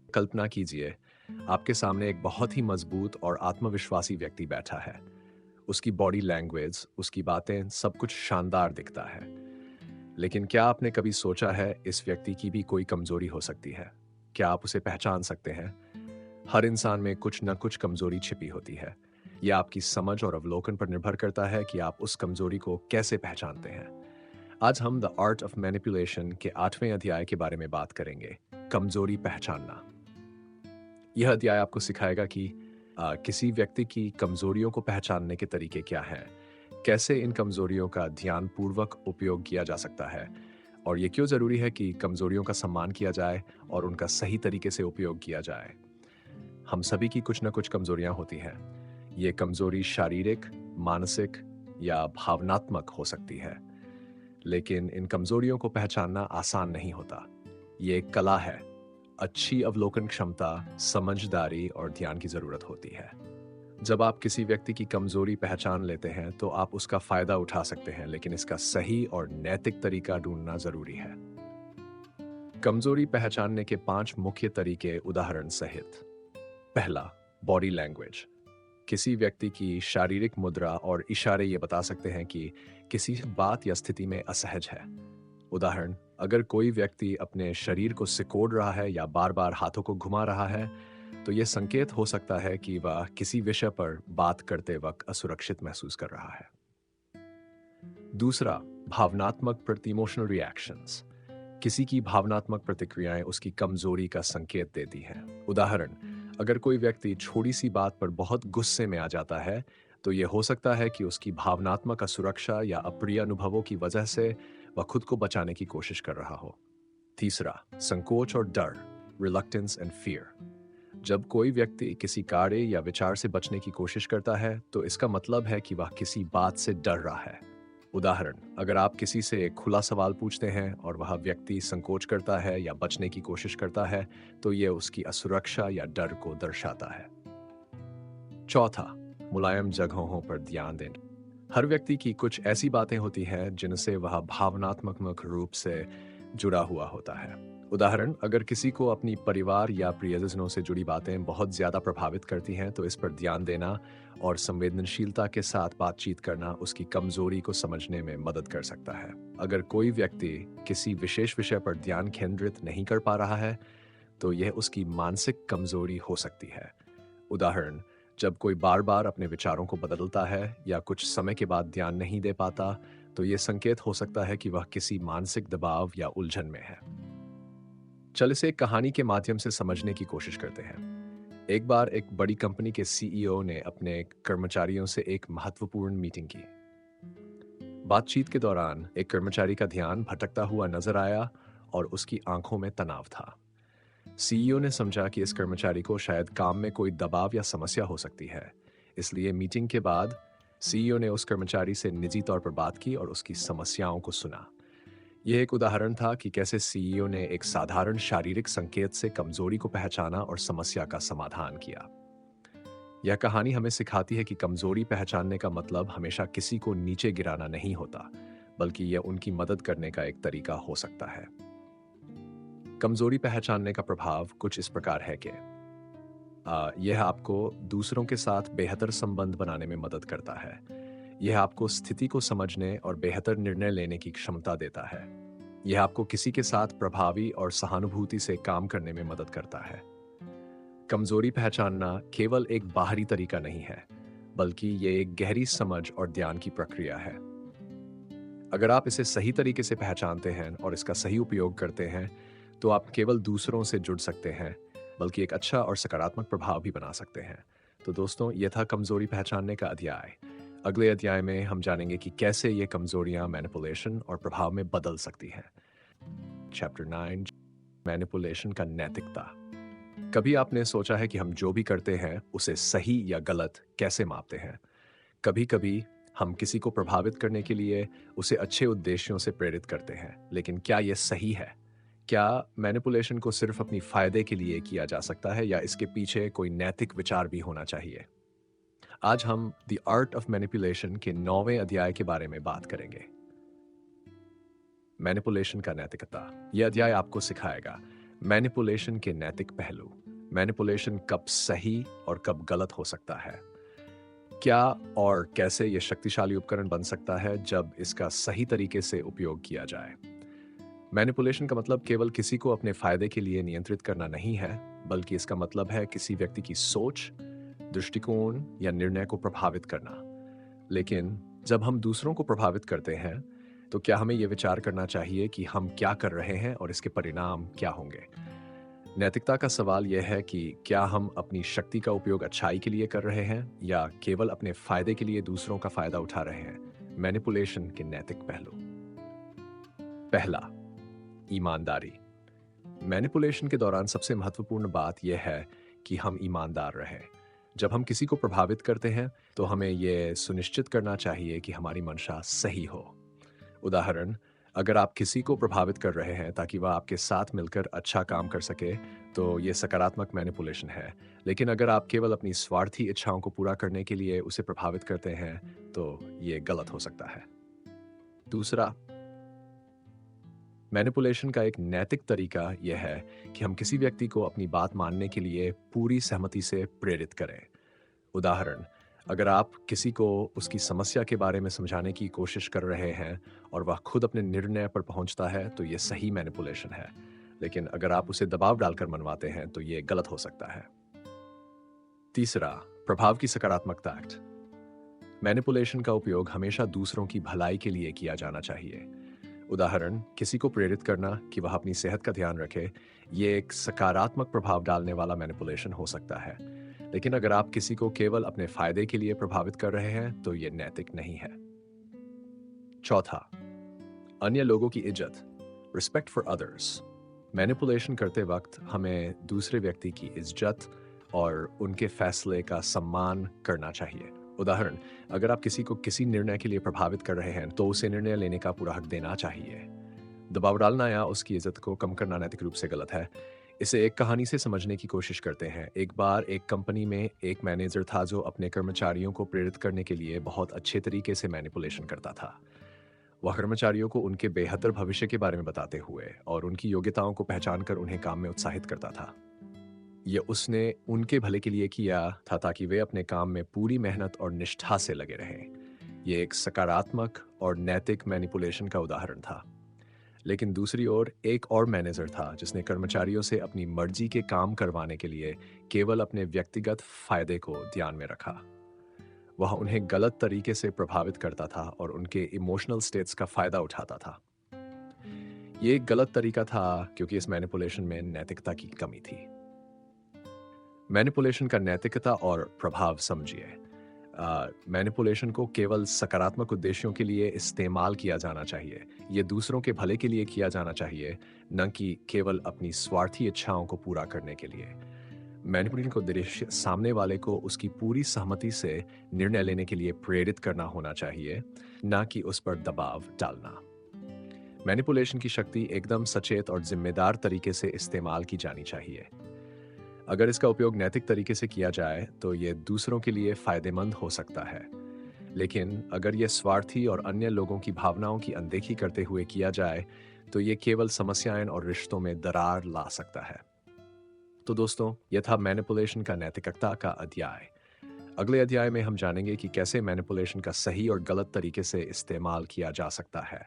S1: कल्पना कीजिए, आपके सामने एक बहुत ही मजबूत और आत्मविश्वासी व्यक्ति बैठा है। उसकी बॉडी लैंग्वेज, उसकी बातें, सब कुछ शानदार दिखता है। लेकिन क्या आपने कभी सोचा है इस व्यक्ति की भी कोई कमजोरी हो सकती है? क्या आप उसे पहचान सकते हैं? हर इंसान में कुछ न कुछ कमजोरी छिपी होती है। यह आपकी समझ और अवलोकन पर निर्भर करता है कि आप उस कमजोरी को कैसे पहचानते हैं। आज हम द आर्ट ऑफ मैनिपुलेशन के 8वें अध्याय के बारे में बात करेंगे, कमजोरी पहचानना। यह अध्याय आपको सिखाएगा कि किसी व्यक्ति की कमजोरियों को पहचानने के तरीके क्या हैं, कैसे इन कमजोरियों का ध्यानपूर्वक उपयोग किया जा सकता है, और ये क्यों जरूरी है कि कमजोरियों का सम्मान किया जाए और उनका सही तरीके से उपयोग किया जाए। हम सभी की कुछ न कुछ कमजोरियां होती हैं। ये कमजोरी शारीरिक, मानसिक या भावनात्मक हो सकती है, लेकिन इन कमजोरियों को पहचानना आसान नहीं होता। ये एक कला है। अच्छी अवलोकन क्षमता, समझदारी और ध्यान की जरूरत होती है। जब आप किसी व्यक्ति की कमजोरी पहचान लेते हैं, तो आप उसका फायदा उठा सकते हैं, लेकिन इसका सही और नैतिक तरीका ढूंढना जरूरी है। कमजोरी पहचानने के 5 मुख्य तरीके उदाहरण सहित। पहला, बॉडी लैंग्वेज। किसी व्यक्ति की शारीरिक मुद्रा और इशारे ये बता सकते हैं कि किसी बात या स्थिति में असहज है। उदाहरण, अगर कोई व्यक्ति अपने शरीर को सिकोड़ रहा है या बार बार हाथों को घुमा रहा है, तो यह संकेत हो सकता है कि वह किसी विषय पर बात करते वक्त असुरक्षित महसूस कर रहा है। दूसरा, भावनात्मक प्रति इमोशनल रिएक्शंस। किसी की भावनात्मक प्रतिक्रियाएं उसकी कमजोरी का संकेत देती हैं। उदाहरण, अगर कोई व्यक्ति छोटी सी बात पर बहुत गुस्से में आ जाता है, तो यह हो सकता है कि उसकी भावनात्मक असुरक्षा या अप्रिय अनुभवों की वजह से वह खुद को बचाने की कोशिश कर रहा हो। तीसरा, संकोच और डर, रिलक्टेंस एंड फियर। जब कोई व्यक्ति किसी कार्य या विचार से बचने की कोशिश करता है, तो इसका मतलब है कि वह किसी बात से डर रहा है। उदाहरण, अगर आप किसी से एक खुला सवाल पूछते हैं और वह व्यक्ति संकोच करता है या बचने की कोशिश करता है, तो यह उसकी असुरक्षा या डर को दर्शाता है। चौथा, मुलायम जगहों पर ध्यान देना। हर व्यक्ति की कुछ ऐसी बातें होती हैं जिनसे वह भावनात्मक रूप से जुड़ा हुआ होता है। उदाहरण, अगर किसी को अपनी परिवार या प्रियजनों से जुड़ी बातें बहुत ज्यादा प्रभावित करती हैं, तो इस पर ध्यान देना और संवेदनशीलता के साथ बातचीत करना उसकी कमजोरी को समझने में मदद कर सकता है। अगर कोई व्यक्ति किसी विशेष विषय पर ध्यान केंद्रित नहीं कर पा रहा है, तो यह उसकी मानसिक कमजोरी हो सकती है। उदाहरण, जब कोई बार बार अपने विचारों को बदलता है या कुछ समय के बाद ध्यान नहीं दे पाता, तो यह संकेत हो सकता है कि वह किसी मानसिक दबाव या उलझन में है। चल इसे एक कहानी के माध्यम से समझने की कोशिश करते हैं। एक बार एक बड़ी कंपनी के सीईओ ने अपने कर्मचारियों से एक महत्वपूर्ण मीटिंग की। बातचीत के दौरान एक कर्मचारी का ध्यान भटकता हुआ नजर आया और उसकी आंखों में तनाव था। सीईओ ने समझा कि इस कर्मचारी को शायद काम में कोई दबाव या समस्या हो सकती है। इसलिए मीटिंग के बाद सीईओ ने उस कर्मचारी से निजी तौर पर बात की और उसकी समस्याओं को सुना। यह एक उदाहरण था कि कैसे सीईओ ने एक साधारण शारीरिक संकेत से कमजोरी को पहचाना और समस्या का समाधान किया। यह कहानी हमें सिखाती है कि कमजोरी पहचानने का मतलब हमेशा किसी को नीचे गिराना नहीं होता, बल्कि यह उनकी मदद करने का एक तरीका हो सकता है। कमजोरी पहचानने का प्रभाव कुछ इस प्रकार है कि यह आपको दूसरों के साथ बेहतर संबंध बनाने में मदद करता है। यह आपको स्थिति को समझने और बेहतर निर्णय लेने की क्षमता देता है। यह आपको किसी के साथ प्रभावी और सहानुभूति से काम करने में मदद करता है। कमजोरी पहचानना केवल एक बाहरी तरीका नहीं है, बल्कि यह एक गहरी समझ और ध्यान की प्रक्रिया है। अगर आप इसे सही तरीके से पहचानते हैं और इसका सही उपयोग करते हैं, तो आप केवल दूसरों से जुड़ सकते हैं, बल्कि एक अच्छा और सकारात्मक प्रभाव भी बना सकते हैं। तो दोस्तों, यह था कमजोरी पहचानने का अध्याय। अगले अध्याय में हम जानेंगे कि कैसे ये कमजोरियां मैनिपुलेशन और प्रभाव में बदल सकती हैं। चैप्टर 9, मैनिपुलेशन का नैतिकता। कभी आपने सोचा है कि हम जो भी करते हैं उसे सही या गलत कैसे मापते हैं? कभी कभी हम किसी को प्रभावित करने के लिए उसे अच्छे उद्देश्यों से प्रेरित करते हैं, लेकिन क्या यह सही है? क्या मैनिपुलेशन को सिर्फ अपनी फायदे के लिए किया जा सकता है या इसके पीछे कोई नैतिक विचार भी होना चाहिए? आज हम द आर्ट ऑफ मैनिपुलेशन के 9वें अध्याय के बारे में बात करेंगे। मैनिपुलेशन का नैतिकता। यह अध्याय आपको सिखाएगा मैनिपुलेशन के नैतिक पहलू। मैनिपुलेशन कब सही और कब गलत हो सकता है? क्या और कैसे यह शक्तिशाली उपकरण बन सकता है जब इसका सही तरीके से उपयोग किया जाए? मैनिपुलेशन का मतलब केवल किसी को अपने फायदे के लिए नियंत्रित करना नहीं है, बल्कि इसका मतलब है किसी व्यक्ति की सोच, दृष्टिकोण या निर्णय को प्रभावित करना। लेकिन जब हम दूसरों को प्रभावित करते हैं, तो क्या हमें यह विचार करना चाहिए कि हम क्या कर रहे हैं और इसके परिणाम क्या होंगे? नैतिकता का सवाल यह है कि क्या हम अपनी शक्ति का उपयोग अच्छाई के लिए कर रहे हैं या केवल अपने फायदे के लिए दूसरों का फायदा उठा रहे हैं? मैनिपुलेशन के नैतिक पहलू। पहला, ईमानदारी। मैनिपुलेशन के दौरान सबसे महत्वपूर्ण बात यह है कि हम ईमानदार रहें। जब हम किसी को प्रभावित करते हैं, तो हमें यह सुनिश्चित करना चाहिए कि हमारी मंशा सही हो। उदाहरण, अगर आप किसी को प्रभावित कर रहे हैं ताकि वह आपके साथ मिलकर अच्छा काम कर सके, तो यह सकारात्मक मैनिपुलेशन है। लेकिन अगर आप केवल अपनी स्वार्थी इच्छाओं को पूरा करने के लिए उसे प्रभावित करते हैं, तो यह गलत हो सकता है। दूसरा, मैनिपुलेशन का एक नैतिक तरीका यह है कि हम किसी व्यक्ति को अपनी बात मानने के लिए पूरी सहमति से प्रेरित करें। उदाहरण, अगर आप किसी को उसकी समस्या के बारे में समझाने की कोशिश कर रहे हैं और वह खुद अपने निर्णय पर पहुंचता है, तो यह सही मैनिपुलेशन है। लेकिन अगर आप उसे दबाव डालकर मनवाते हैं, तो यह गलत हो सकता है। तीसरा, प्रभाव की सकारात्मकता एक्ट। मैनिपुलेशन का उपयोग हमेशा दूसरों की भलाई के लिए किया जाना चाहिए। उदाहरण, किसी को प्रेरित करना कि वह अपनी सेहत का ध्यान रखे, ये एक सकारात्मक प्रभाव डालने वाला मैनिपुलेशन हो सकता है। लेकिन अगर आप किसी को केवल अपने फायदे के लिए प्रभावित कर रहे हैं, तो ये नैतिक नहीं है। चौथा, अन्य लोगों की इज्जत, रिस्पेक्ट फॉर अदर्स। मैनिपुलेशन करते वक्त हमें दूसरे व्यक्ति की इज्जत और उनके फैसले का सम्मान करना चाहिए। उदाहरण, अगर आप किसी को किसी निर्णय के लिए प्रभावित कर रहे हैं, तो उसे निर्णय लेने का पूरा हक देना चाहिए। दबाव डालना या उसकी इज्जत को कम करना नैतिक रूप से गलत है। इसे एक कहानी से समझने की कोशिश करते हैं। एक बार एक कंपनी में एक मैनेजर था जो अपने कर्मचारियों को प्रेरित करने के लिए बहुत अच्छे तरीके से मैनिपुलेशन करता था। वह कर्मचारियों को उनके बेहतर भविष्य के बारे में बताते हुए और उनकी योग्यताओं को पहचान कर उन्हें काम में उत्साहित करता था। ये उसने उनके भले के लिए किया था ताकि वे अपने काम में पूरी मेहनत और निष्ठा से लगे रहें। ये एक सकारात्मक और नैतिक मैनिपुलेशन का उदाहरण था। लेकिन दूसरी ओर एक और मैनेजर था जिसने कर्मचारियों से अपनी मर्जी के काम करवाने के लिए केवल अपने व्यक्तिगत फायदे को ध्यान में रखा। वह उन्हें गलत तरीके से प्रभावित करता था और उनके इमोशनल स्टेट्स का फायदा उठाता था। ये एक गलत तरीका था क्योंकि इस मैनिपुलेशन में नैतिकता की कमी थी। मैनिपुलेशन का नैतिकता और प्रभाव समझिए। मैनिपुलेशन को केवल सकारात्मक उद्देश्यों के लिए इस्तेमाल किया जाना चाहिए। ये दूसरों के भले के लिए किया जाना चाहिए, न कि केवल अपनी स्वार्थी इच्छाओं को पूरा करने के लिए। मैनिपुलेशन का उद्देश्य सामने वाले को उसकी पूरी सहमति से निर्णय लेने के लिए प्रेरित करना होना चाहिए, न कि उस पर दबाव डालना। मैनिपुलेशन की शक्ति एकदम सचेत और जिम्मेदार तरीके से इस्तेमाल की जानी चाहिए। अगर इसका उपयोग नैतिक तरीके से किया जाए तो ये दूसरों के लिए फायदेमंद हो सकता है। लेकिन अगर यह स्वार्थी और अन्य लोगों की भावनाओं की अनदेखी करते हुए किया जाए तो ये केवल समस्याएं और रिश्तों में दरार ला सकता है। तो दोस्तों, यह था मैनिपुलेशन का नैतिकता का अध्याय। अगले अध्याय में हम जानेंगे कि कैसे मैनिपुलेशन का सही और गलत तरीके से इस्तेमाल किया जा सकता है।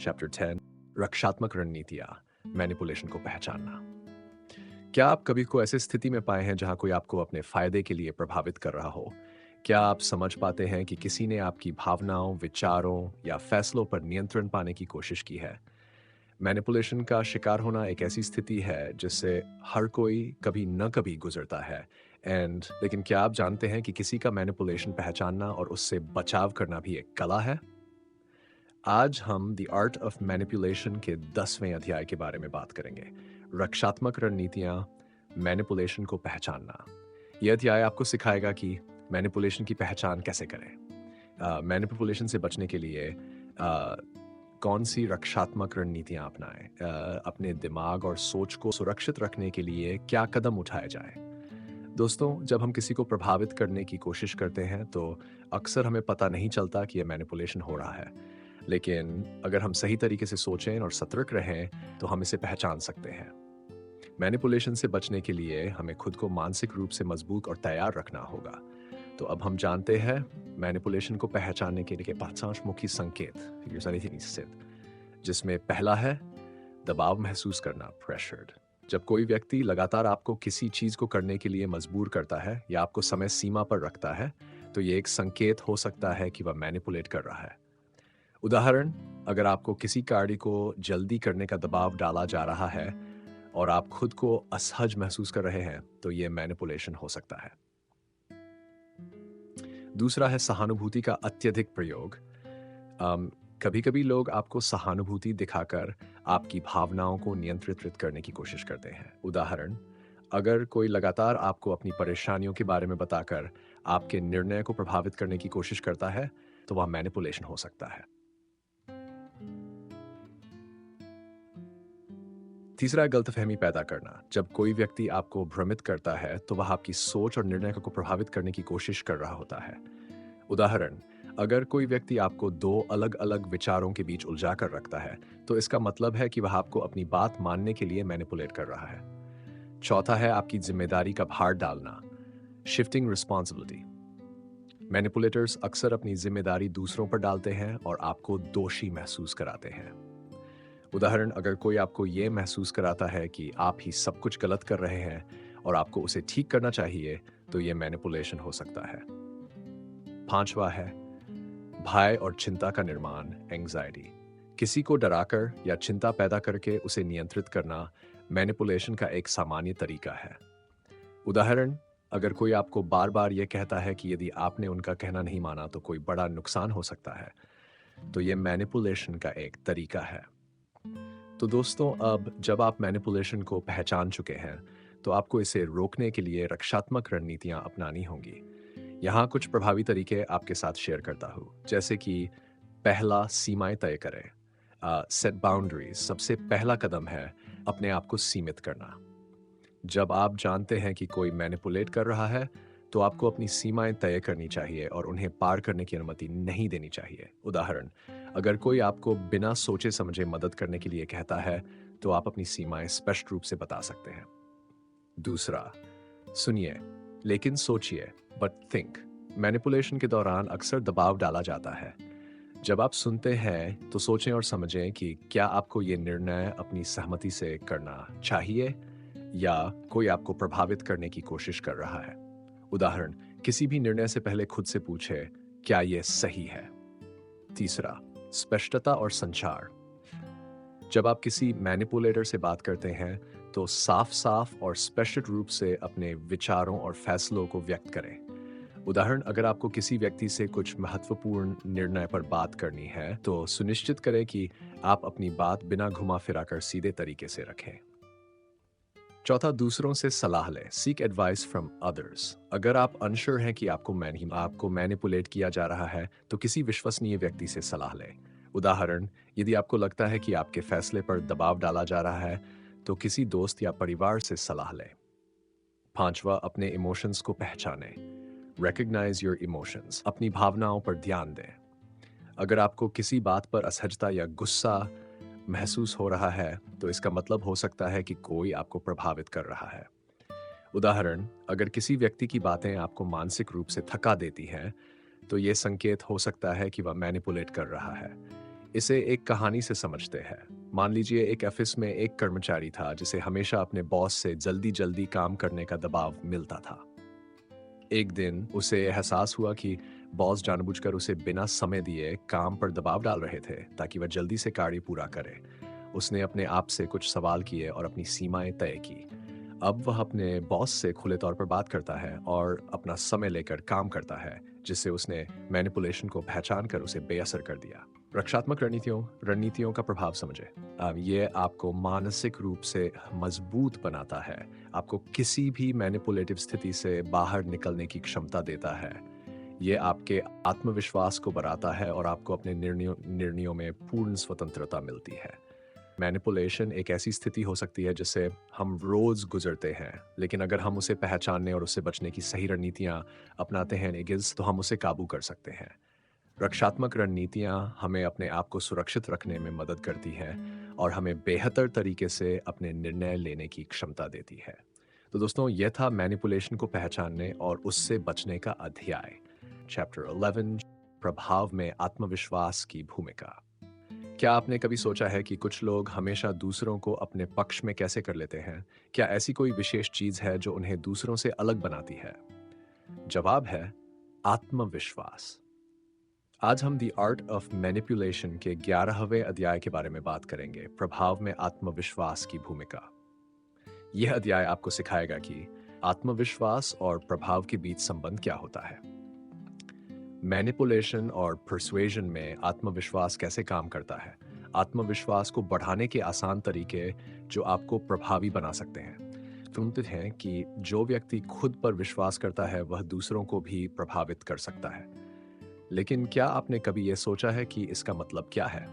S1: चैप्टर 10, रक्षात्मक रणनीतियां, मैनिपुलेशन को पहचानना। क्या आप कभी को ऐसी स्थिति में पाए हैं जहां कोई आपको अपने फायदे के लिए प्रभावित कर रहा हो? क्या आप समझ पाते हैं कि किसी ने आपकी भावनाओं, विचारों या फैसलों पर नियंत्रण पाने की कोशिश की है? मैनिपुलेशन का शिकार होना एक ऐसी स्थिति है जिससे हर कोई कभी न कभी गुजरता है। लेकिन क्या आप जानते हैं कि किसी का मैनिपुलेशन पहचानना और उससे बचाव करना भी एक कला है? आज हम द आर्ट ऑफ मैनिपुलेशन के 10वें अध्याय के बारे में बात करेंगे। रक्षात्मक रणनीतियां, मैनिपुलेशन को पहचानना। यह अध्याय आपको सिखाएगा कि मैनिपुलेशन की पहचान कैसे करें, मैनिपुलेशन से बचने के लिए कौन सी रक्षात्मक रणनीतियां अपनाएं, अपने दिमाग और सोच को सुरक्षित रखने के लिए क्या कदम उठाए जाएं। दोस्तों, जब हम किसी को प्रभावित करने की कोशिश करते हैं तो अक्सर हमें पता नहीं चलता कि यह मैनिपुलेशन हो रहा है। लेकिन अगर हम सही तरीके से सोचें और सतर्क रहें तो हम इसे पहचान सकते हैं। मैनिपुलेशन से बचने के लिए हमें खुद को मानसिक रूप से मजबूत और तैयार रखना होगा। तो अब हम जानते हैं मैनिपुलेशन को पहचानने के लिए 5 मुख्य संकेत, जिसमें पहला है दबाव महसूस करना, प्रेशर्ड। जब कोई व्यक्ति लगातार आपको किसी चीज को करने के लिए मजबूर करता है या आपको समय सीमा पर रखता है, तो ये एक संकेत हो सकता है कि वह मैनिपुलेट कर रहा है। उदाहरण, अगर आपको किसी कार्य को जल्दी करने का दबाव डाला जा रहा है और आप खुद को असहज महसूस कर रहे हैं, तो यह मैनिपुलेशन हो सकता है। दूसरा है सहानुभूति का अत्यधिक प्रयोग। कभी कभी लोग आपको सहानुभूति दिखाकर आपकी भावनाओं को नियंत्रित करने की कोशिश करते हैं। उदाहरण, अगर कोई लगातार आपको अपनी परेशानियों के बारे में बताकर आपके निर्णय को प्रभावित करने की कोशिश करता है, तो वह मैनिपुलेशन हो सकता है। तीसरा है गलतफहमी पैदा करना। जब कोई व्यक्ति आपको भ्रमित करता है तो वह आपकी सोच और निर्णय को प्रभावित करने की कोशिश कर रहा होता है। उदाहरण, अगर कोई व्यक्ति आपको 2 अलग अलग विचारों के बीच उलझा कर रखता है, तो इसका मतलब है कि वह आपको अपनी बात मानने के लिए मैनिपुलेट कर रहा है। चौथा है आपकी जिम्मेदारी का भार डालना, शिफ्टिंग रिस्पॉन्सिबिलिटी। मैनिपुलेटर्स अक्सर अपनी जिम्मेदारी दूसरों पर डालते हैं और आपको दोषी महसूस कराते हैं। उदाहरण, अगर कोई आपको ये महसूस कराता है कि आप ही सब कुछ गलत कर रहे हैं और आपको उसे ठीक करना चाहिए, तो ये मैनिपुलेशन हो सकता है। 5वां है भय और चिंता का निर्माण, एंग्जाइटी। किसी को डराकर या चिंता पैदा करके उसे नियंत्रित करना मैनिपुलेशन का एक सामान्य तरीका है। उदाहरण, अगर कोई आपको बार बार यह कहता है कि यदि आपने उनका कहना नहीं माना तो कोई बड़ा नुकसान हो सकता है, तो यह मैनिपुलेशन का एक तरीका है। तो दोस्तों, अब जब आप मैनिपुलेशन को पहचान चुके हैं, तो आपको इसे रोकने के लिए रक्षात्मक रणनीतियां अपनानी होंगी। यहाँ कुछ प्रभावी तरीके आपके साथ शेयर करता हूँ, जैसे कि पहला, सीमाएं तय करें। सेट बाउंड्रीज सबसे पहला कदम है अपने आप को सीमित करना। जब आप जानते हैं कि कोई मैनिपुलेट कर रहा है, तो आपको अपनी सीमाएं तय करनी चाहिए और उन्हें पार करने की अनुमति नहीं देनी चाहिए। उदाहरण, अगर कोई आपको बिना सोचे समझे मदद करने के लिए कहता है, तो आप अपनी सीमाएं स्पष्ट रूप से बता सकते हैं। दूसरा, सुनिए लेकिन सोचिए, बट थिंक। मैनिपुलेशन के दौरान अक्सर दबाव डाला जाता है। जब आप सुनते हैं तो सोचें और समझें कि क्या आपको ये निर्णय अपनी सहमति से करना चाहिए या कोई आपको प्रभावित करने की कोशिश कर रहा है। उदाहरण, किसी भी निर्णय से पहले खुद से पूछे, क्या यह सही है? तीसरा, स्पष्टता और संचार। जब आप किसी मैनिपुलेटर से बात करते हैं, तो साफ साफ और स्पष्ट रूप से अपने विचारों और फैसलों को व्यक्त करें। उदाहरण, अगर आपको किसी व्यक्ति से कुछ महत्वपूर्ण निर्णय पर बात करनी है, तो सुनिश्चित करें कि आप अपनी बात बिना घुमा फिरा कर सीधे तरीके से रखें। चौथा, दूसरों से सलाह लें। Seek advice from others. अगर आप अनश्योर हैं कि आपको मैनिपुलेट किया जा रहा है, तो किसी विश्वसनीय व्यक्ति से सलाह लें। उदाहरण, यदि आपको लगता है कि आपके फैसले पर दबाव डाला जा रहा है, तो किसी दोस्त या परिवार से सलाह लें। पांचवा, अपने इमोशंस को पहचानें। Recognise your emotions. अपनी भावनाओं पर ध्यान दें। अगर आपको किसी बात पर असहजता या गुस्सा महसूस हो रहा है, तो इसका मतलब हो सकता है कि कोई आपको प्रभावित कर रहा है। उदाहरण, अगर किसी व्यक्ति की बातें आपको मानसिक रूप से थका देती हैं, तो ये संकेत हो सकता है कि वह मैनिपुलेट कर रहा है। इसे एक कहानी से समझते हैं। मान लीजिए एक ऑफिस में एक कर्मचारी था जिसे हमेशा अपने बॉस से जल्दी जल्दी काम करने का दबाव मिलता था। एक दिन उसे एहसास हुआ कि बॉस जानबूझकर उसे बिना समय दिए काम पर दबाव डाल रहे थे ताकि वह जल्दी से कार्य पूरा करे। उसने अपने आप से कुछ सवाल किए और अपनी सीमाएं तय की। अब वह अपने बॉस से खुले तौर पर बात करता है और अपना समय लेकर काम करता है, जिससे उसने मैनिपुलेशन को पहचान कर उसे बेअसर कर दिया। रक्षात्मक रणनीतियों का प्रभाव समझे। ये आपको मानसिक रूप से मजबूत बनाता है, आपको किसी भी मैनिपुलेटिव स्थिति से बाहर निकलने की क्षमता देता है। ये आपके आत्मविश्वास को बढ़ाता है और आपको अपने निर्णयों में पूर्ण स्वतंत्रता मिलती है। मैनिपुलेशन एक ऐसी स्थिति हो सकती है जिससे हम रोज गुजरते हैं, लेकिन अगर हम उसे पहचानने और उससे बचने की सही रणनीतियां अपनाते हैं तो हम उसे काबू कर सकते हैं। रक्षात्मक रणनीतियां हमें अपने आप को सुरक्षित रखने में मदद करती हैं और हमें बेहतर तरीके से अपने निर्णय लेने की क्षमता देती है। तो दोस्तों, यह था मैनिपुलेशन को पहचानने और उससे बचने का अध्याय। चैप्टर 11, प्रभाव में आत्मविश्वास की भूमिका। क्या आपने कभी सोचा है कि कुछ लोग हमेशा दूसरों को अपने पक्ष में कैसे कर लेते हैं? क्या ऐसी कोई विशेष चीज है जो उन्हें दूसरों से अलग बनाती है? जवाब है आत्मविश्वास। आज हम द आर्ट ऑफ मैनिपुलेशन के 11वें अध्याय के बारे में बात करेंगे, प्रभाव में आत्मविश्वास की भूमिका। यह अध्याय आपको सिखाएगा कि आत्मविश्वास और प्रभाव के बीच संबंध क्या होता है। मैनिपुलेशन और परसुएजन में आत्मविश्वास कैसे काम करता है, आत्मविश्वास को बढ़ाने के आसान तरीके जो आपको प्रभावी बना सकते हैं। सुनते हैं कि जो व्यक्ति खुद पर विश्वास करता है वह दूसरों को भी प्रभावित कर सकता है। लेकिन क्या आपने कभी यह सोचा है कि इसका मतलब क्या है?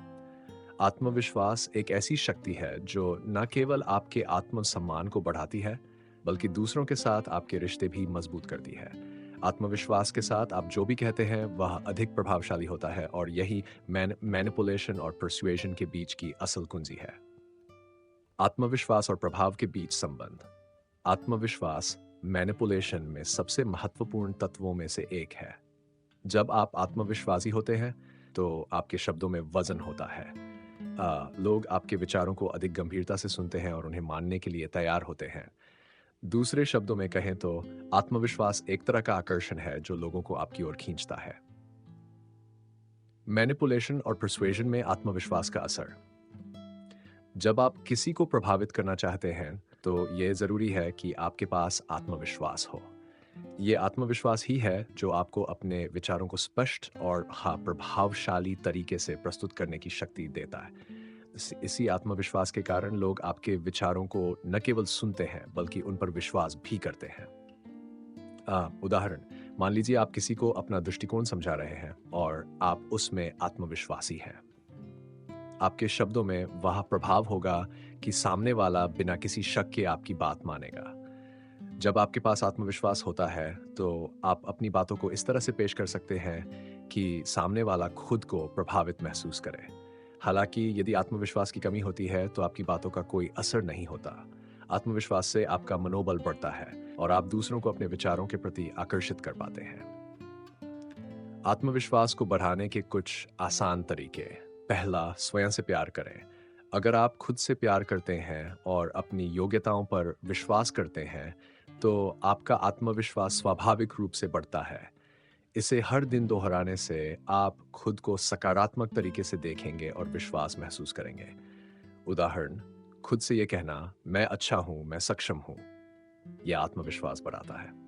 S1: आत्मविश्वास एक ऐसी शक्ति है जो न केवल आपके आत्मसम्मान को बढ़ाती है, बल्कि दूसरों के साथ आपके रिश्ते भी मजबूत करती है। आत्मविश्वास के साथ आप जो भी कहते हैं वह अधिक प्रभावशाली होता है और यही मैनिपुलेशन और परसुएजन के बीच की असल कुंजी है। आत्मविश्वास और प्रभाव के बीच संबंध। आत्मविश्वास मैनिपुलेशन में सबसे महत्वपूर्ण तत्वों में से एक है। जब आप आत्मविश्वासी होते हैं तो आपके शब्दों में वजन होता है। लोग आपके विचारों को अधिक गंभीरता से सुनते हैं और उन्हें मानने के लिए तैयार होते हैं। दूसरे शब्दों में कहें तो आत्मविश्वास एक तरह का आकर्षण है जो लोगों को आपकी ओर खींचता है। मैनिपुलेशन और परसुएशन में आत्मविश्वास का असर। जब आप किसी को प्रभावित करना चाहते हैं, तो ये ज़रूरी है कि आपके पास आत्मविश्वास हो। ये आत्मविश्वास ही है जो आपको अपने विचारों को स्पष्ट और हाँ, प्रभावशाली तरीके से प्रस्तुत करने की शक्ति देता है। इसी आत्मविश्वास के कारण लोग आपके विचारों को न केवल सुनते हैं, बल्कि उन पर विश्वास भी करते हैं। उदाहरण, मान लीजिए आप किसी को अपना दृष्टिकोण समझा रहे हैं और आप उसमें आत्मविश्वासी हैं। आपके शब्दों में वह प्रभाव होगा कि सामने वाला बिना किसी शक के आपकी बात मानेगा। जब आपके पास आत्मविश्वास होता है, तो आप अपनी बातों को इस तरह से पेश कर सकते हैं कि सामने वाला खुद को प्रभावित महसूस करे। हालांकि यदि आत्मविश्वास की कमी होती है, तो आपकी बातों का कोई असर नहीं होता। आत्मविश्वास से आपका मनोबल बढ़ता है और आप दूसरों को अपने विचारों के प्रति आकर्षित कर पाते हैं। आत्मविश्वास को बढ़ाने के कुछ आसान तरीके। पहला, स्वयं से प्यार करें। अगर आप खुद से प्यार करते हैं और अपनी योग्यताओं पर विश्वास करते हैं, तो आपका आत्मविश्वास स्वाभाविक रूप से बढ़ता है। इसे हर दिन दोहराने से आप खुद को सकारात्मक तरीके से देखेंगे और विश्वास महसूस करेंगे। उदाहरण, खुद से ये कहना, मैं अच्छा हूं, मैं सक्षम हूं, यह आत्मविश्वास बढ़ाता है।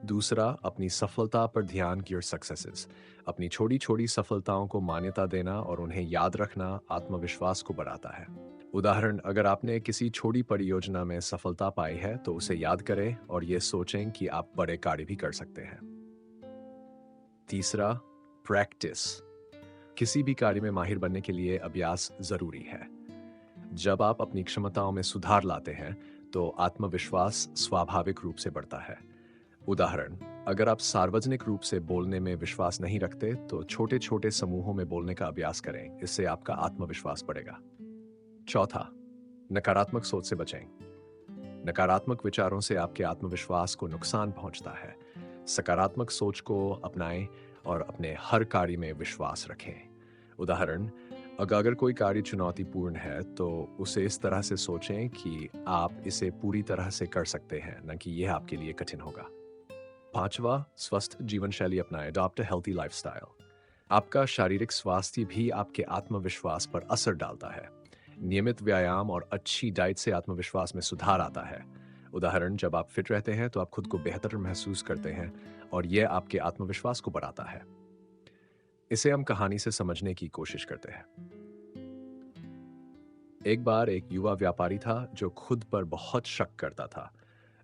S1: दूसरा, अपनी सफलता पर ध्यान, योर सक्सेसेस। अपनी छोटी छोटी सफलताओं को मान्यता देना और उन्हें याद रखना आत्मविश्वास को बढ़ाता है। उदाहरण, अगर आपने किसी छोटी परियोजना में सफलता पाई है, तो उसे याद करें और ये सोचें कि आप बड़े कार्य भी कर सकते हैं। तीसरा, प्रैक्टिस। किसी भी कार्य में माहिर बनने के लिए अभ्यास जरूरी है। जब आप अपनी क्षमताओं में सुधार लाते हैं, तो आत्मविश्वास स्वाभाविक रूप से बढ़ता है। उदाहरण, अगर आप सार्वजनिक रूप से बोलने में विश्वास नहीं रखते, तो छोटे छोटे समूहों में बोलने का अभ्यास करें। इससे आपका आत्मविश्वास बढ़ेगा। चौथा, नकारात्मक सोच से बचें। नकारात्मक विचारों से आपके आत्मविश्वास को नुकसान पहुंचता है। सकारात्मक सोच को अपनाएं और अपने हर कार्य में विश्वास रखें। उदाहरण, अगर कोई कार्य चुनौतीपूर्ण है, तो उसे इस तरह से सोचें कि आप इसे पूरी तरह से कर सकते हैं, न कि यह आपके लिए कठिन होगा। पांचवा, स्वस्थ जीवन शैली अपनाएं, अडॉप्ट अ हेल्थी लाइफस्टाइल। आपका शारीरिक स्वास्थ्य भी आपके आत्मविश्वास पर असर डालता है। नियमित व्यायाम और अच्छी डाइट से आत्मविश्वास में सुधार आता है। उदाहरण, जब आप फिट रहते हैं, तो आप खुद को बेहतर महसूस करते हैं और यह आपके आत्मविश्वास को बढ़ाता है। इसे हम कहानी से समझने की कोशिश करते हैं। एक बार एक युवा व्यापारी था जो खुद पर बहुत शक करता था।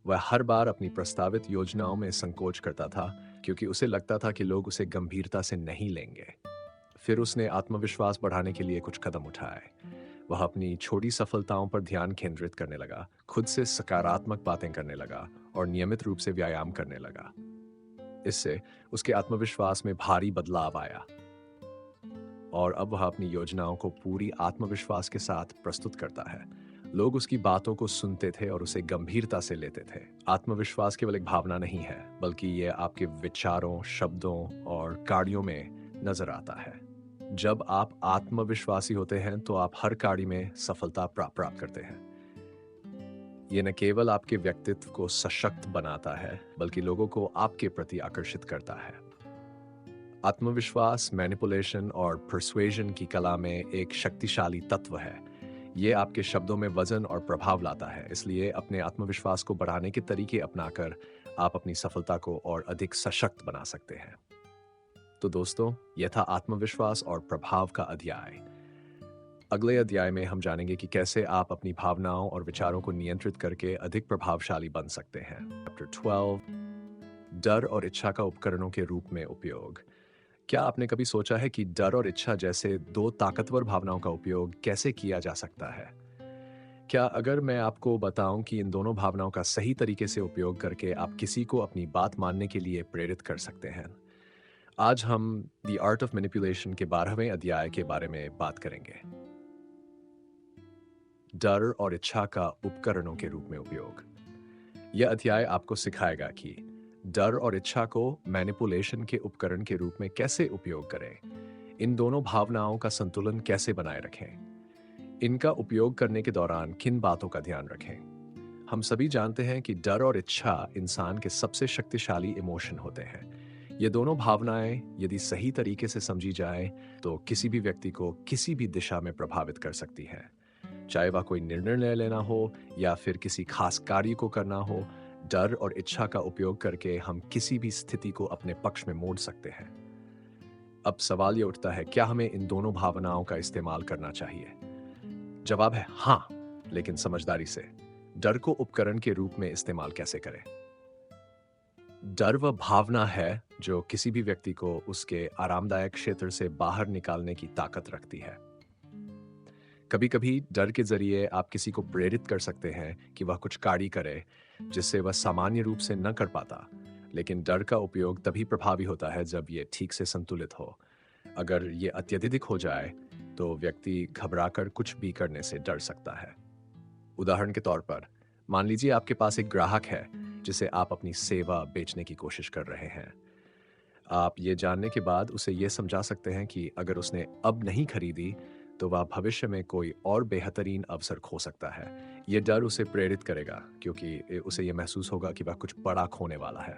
S1: वह हर बार अपनी प्रस्तावित योजनाओं में संकोच करता था, क्योंकि उसे लगता था कि लोग उसे गंभीरता से नहीं लेंगे। फिर उसने आत्मविश्वास बढ़ाने के लिए कुछ कदम उठाए। वह अपनी छोटी सफलताओं पर ध्यान केंद्रित करने लगा, खुद से सकारात्मक बातें करने लगा और नियमित रूप से व्यायाम करने लगा। इससे उसके आत्मविश्वास में भारी बदलाव आया और अब वह अपनी योजनाओं को पूरी आत्मविश्वास के साथ प्रस्तुत करता है। लोग उसकी बातों को सुनते थे और उसे गंभीरता से लेते थे। आत्मविश्वास केवल एक भावना नहीं है, बल्कि यह आपके विचारों, शब्दों और कार्यों में नजर आता है। जब आप आत्मविश्वासी होते हैं, तो आप हर कार्य में सफलता प्राप्त करते हैं। यह न केवल आपके व्यक्तित्व को सशक्त बनाता है, बल्कि लोगों को आपके प्रति आकर्षित करता है। आत्मविश्वास मैनिपुलेशन और परसुएशन की कला में एक शक्तिशाली तत्व है। ये आपके शब्दों में वजन और प्रभाव लाता है। इसलिए अपने आत्मविश्वास को बढ़ाने के तरीके अपनाकर आप अपनी सफलता को और अधिक सशक्त बना सकते हैं। तो दोस्तों, यह था आत्मविश्वास और प्रभाव का अध्याय। अगले अध्याय में हम जानेंगे कि कैसे आप अपनी भावनाओं और विचारों को नियंत्रित करके अधिक प्रभावशाली बन सकते हैं। चैप्टर 12, डर और इच्छा का उपकरणों के रूप में उपयोग। क्या आपने कभी सोचा है कि डर और इच्छा जैसे दो ताकतवर भावनाओं का उपयोग कैसे किया जा सकता है? क्या अगर मैं आपको बताऊं कि इन दोनों भावनाओं का सही तरीके से उपयोग करके आप किसी को अपनी बात मानने के लिए प्रेरित कर सकते हैं? आज हम द आर्ट ऑफ मैनिपुलेशन के 12वें अध्याय के बारे में बात करेंगे। डर और इच्छा का उपकरणों के रूप में उपयोग। यह अध्याय आपको सिखाएगा कि डर और इच्छा को मैनिपुलेशन के उपकरण के रूप में कैसे उपयोग करें। इन दोनों भावनाओं का संतुलन कैसे बनाए रखें। इनका उपयोग करने के दौरान किन बातों का ध्यान रखें। हम सभी जानते हैं कि डर और इच्छा इंसान के सबसे शक्तिशाली इमोशन होते हैं। ये दोनों भावनाएं यदि सही तरीके से समझी जाए तो किसी भी व्यक्ति को किसी भी दिशा में प्रभावित कर सकती हैं। चाहे वह कोई निर्णय लेना हो या फिर किसी खास कार्य को करना हो, डर और इच्छा का उपयोग करके हम किसी भी स्थिति को अपने पक्ष में मोड़ सकते हैं। अब सवाल ये उठता है, क्या हमें इन दोनों भावनाओं का इस्तेमाल करना चाहिए? जवाब है हाँ, लेकिन समझदारी से। डर को उपकरण के रूप में इस्तेमाल कैसे करें? डर वह भावना है जो किसी भी व्यक्ति को उसके आरामदायक क्षेत्र से बाहर निकालने की ताकत रखती है। कभी कभी डर के जरिए आप किसी को प्रेरित कर सकते हैं कि वह कुछ कार्य करे जिससे वह सामान्य रूप से न कर पाता, लेकिन डर का उपयोग तभी प्रभावी होता है जब यह ठीक से संतुलित हो। अगर यह अत्यधिक हो जाए तो व्यक्ति घबराकर कुछ भी करने से डर सकता है। उदाहरण के तौर पर, मान लीजिए आपके पास एक ग्राहक है जिसे आप अपनी सेवा बेचने की कोशिश कर रहे हैं। आप ये जानने के बाद उसे ये समझा सकते हैं कि अगर उसने अब नहीं खरीदी तो वह भविष्य में कोई और बेहतरीन अवसर खो सकता है। ये डर उसे प्रेरित करेगा क्योंकि उसे ये महसूस होगा कि वह कुछ बड़ा खोने वाला है।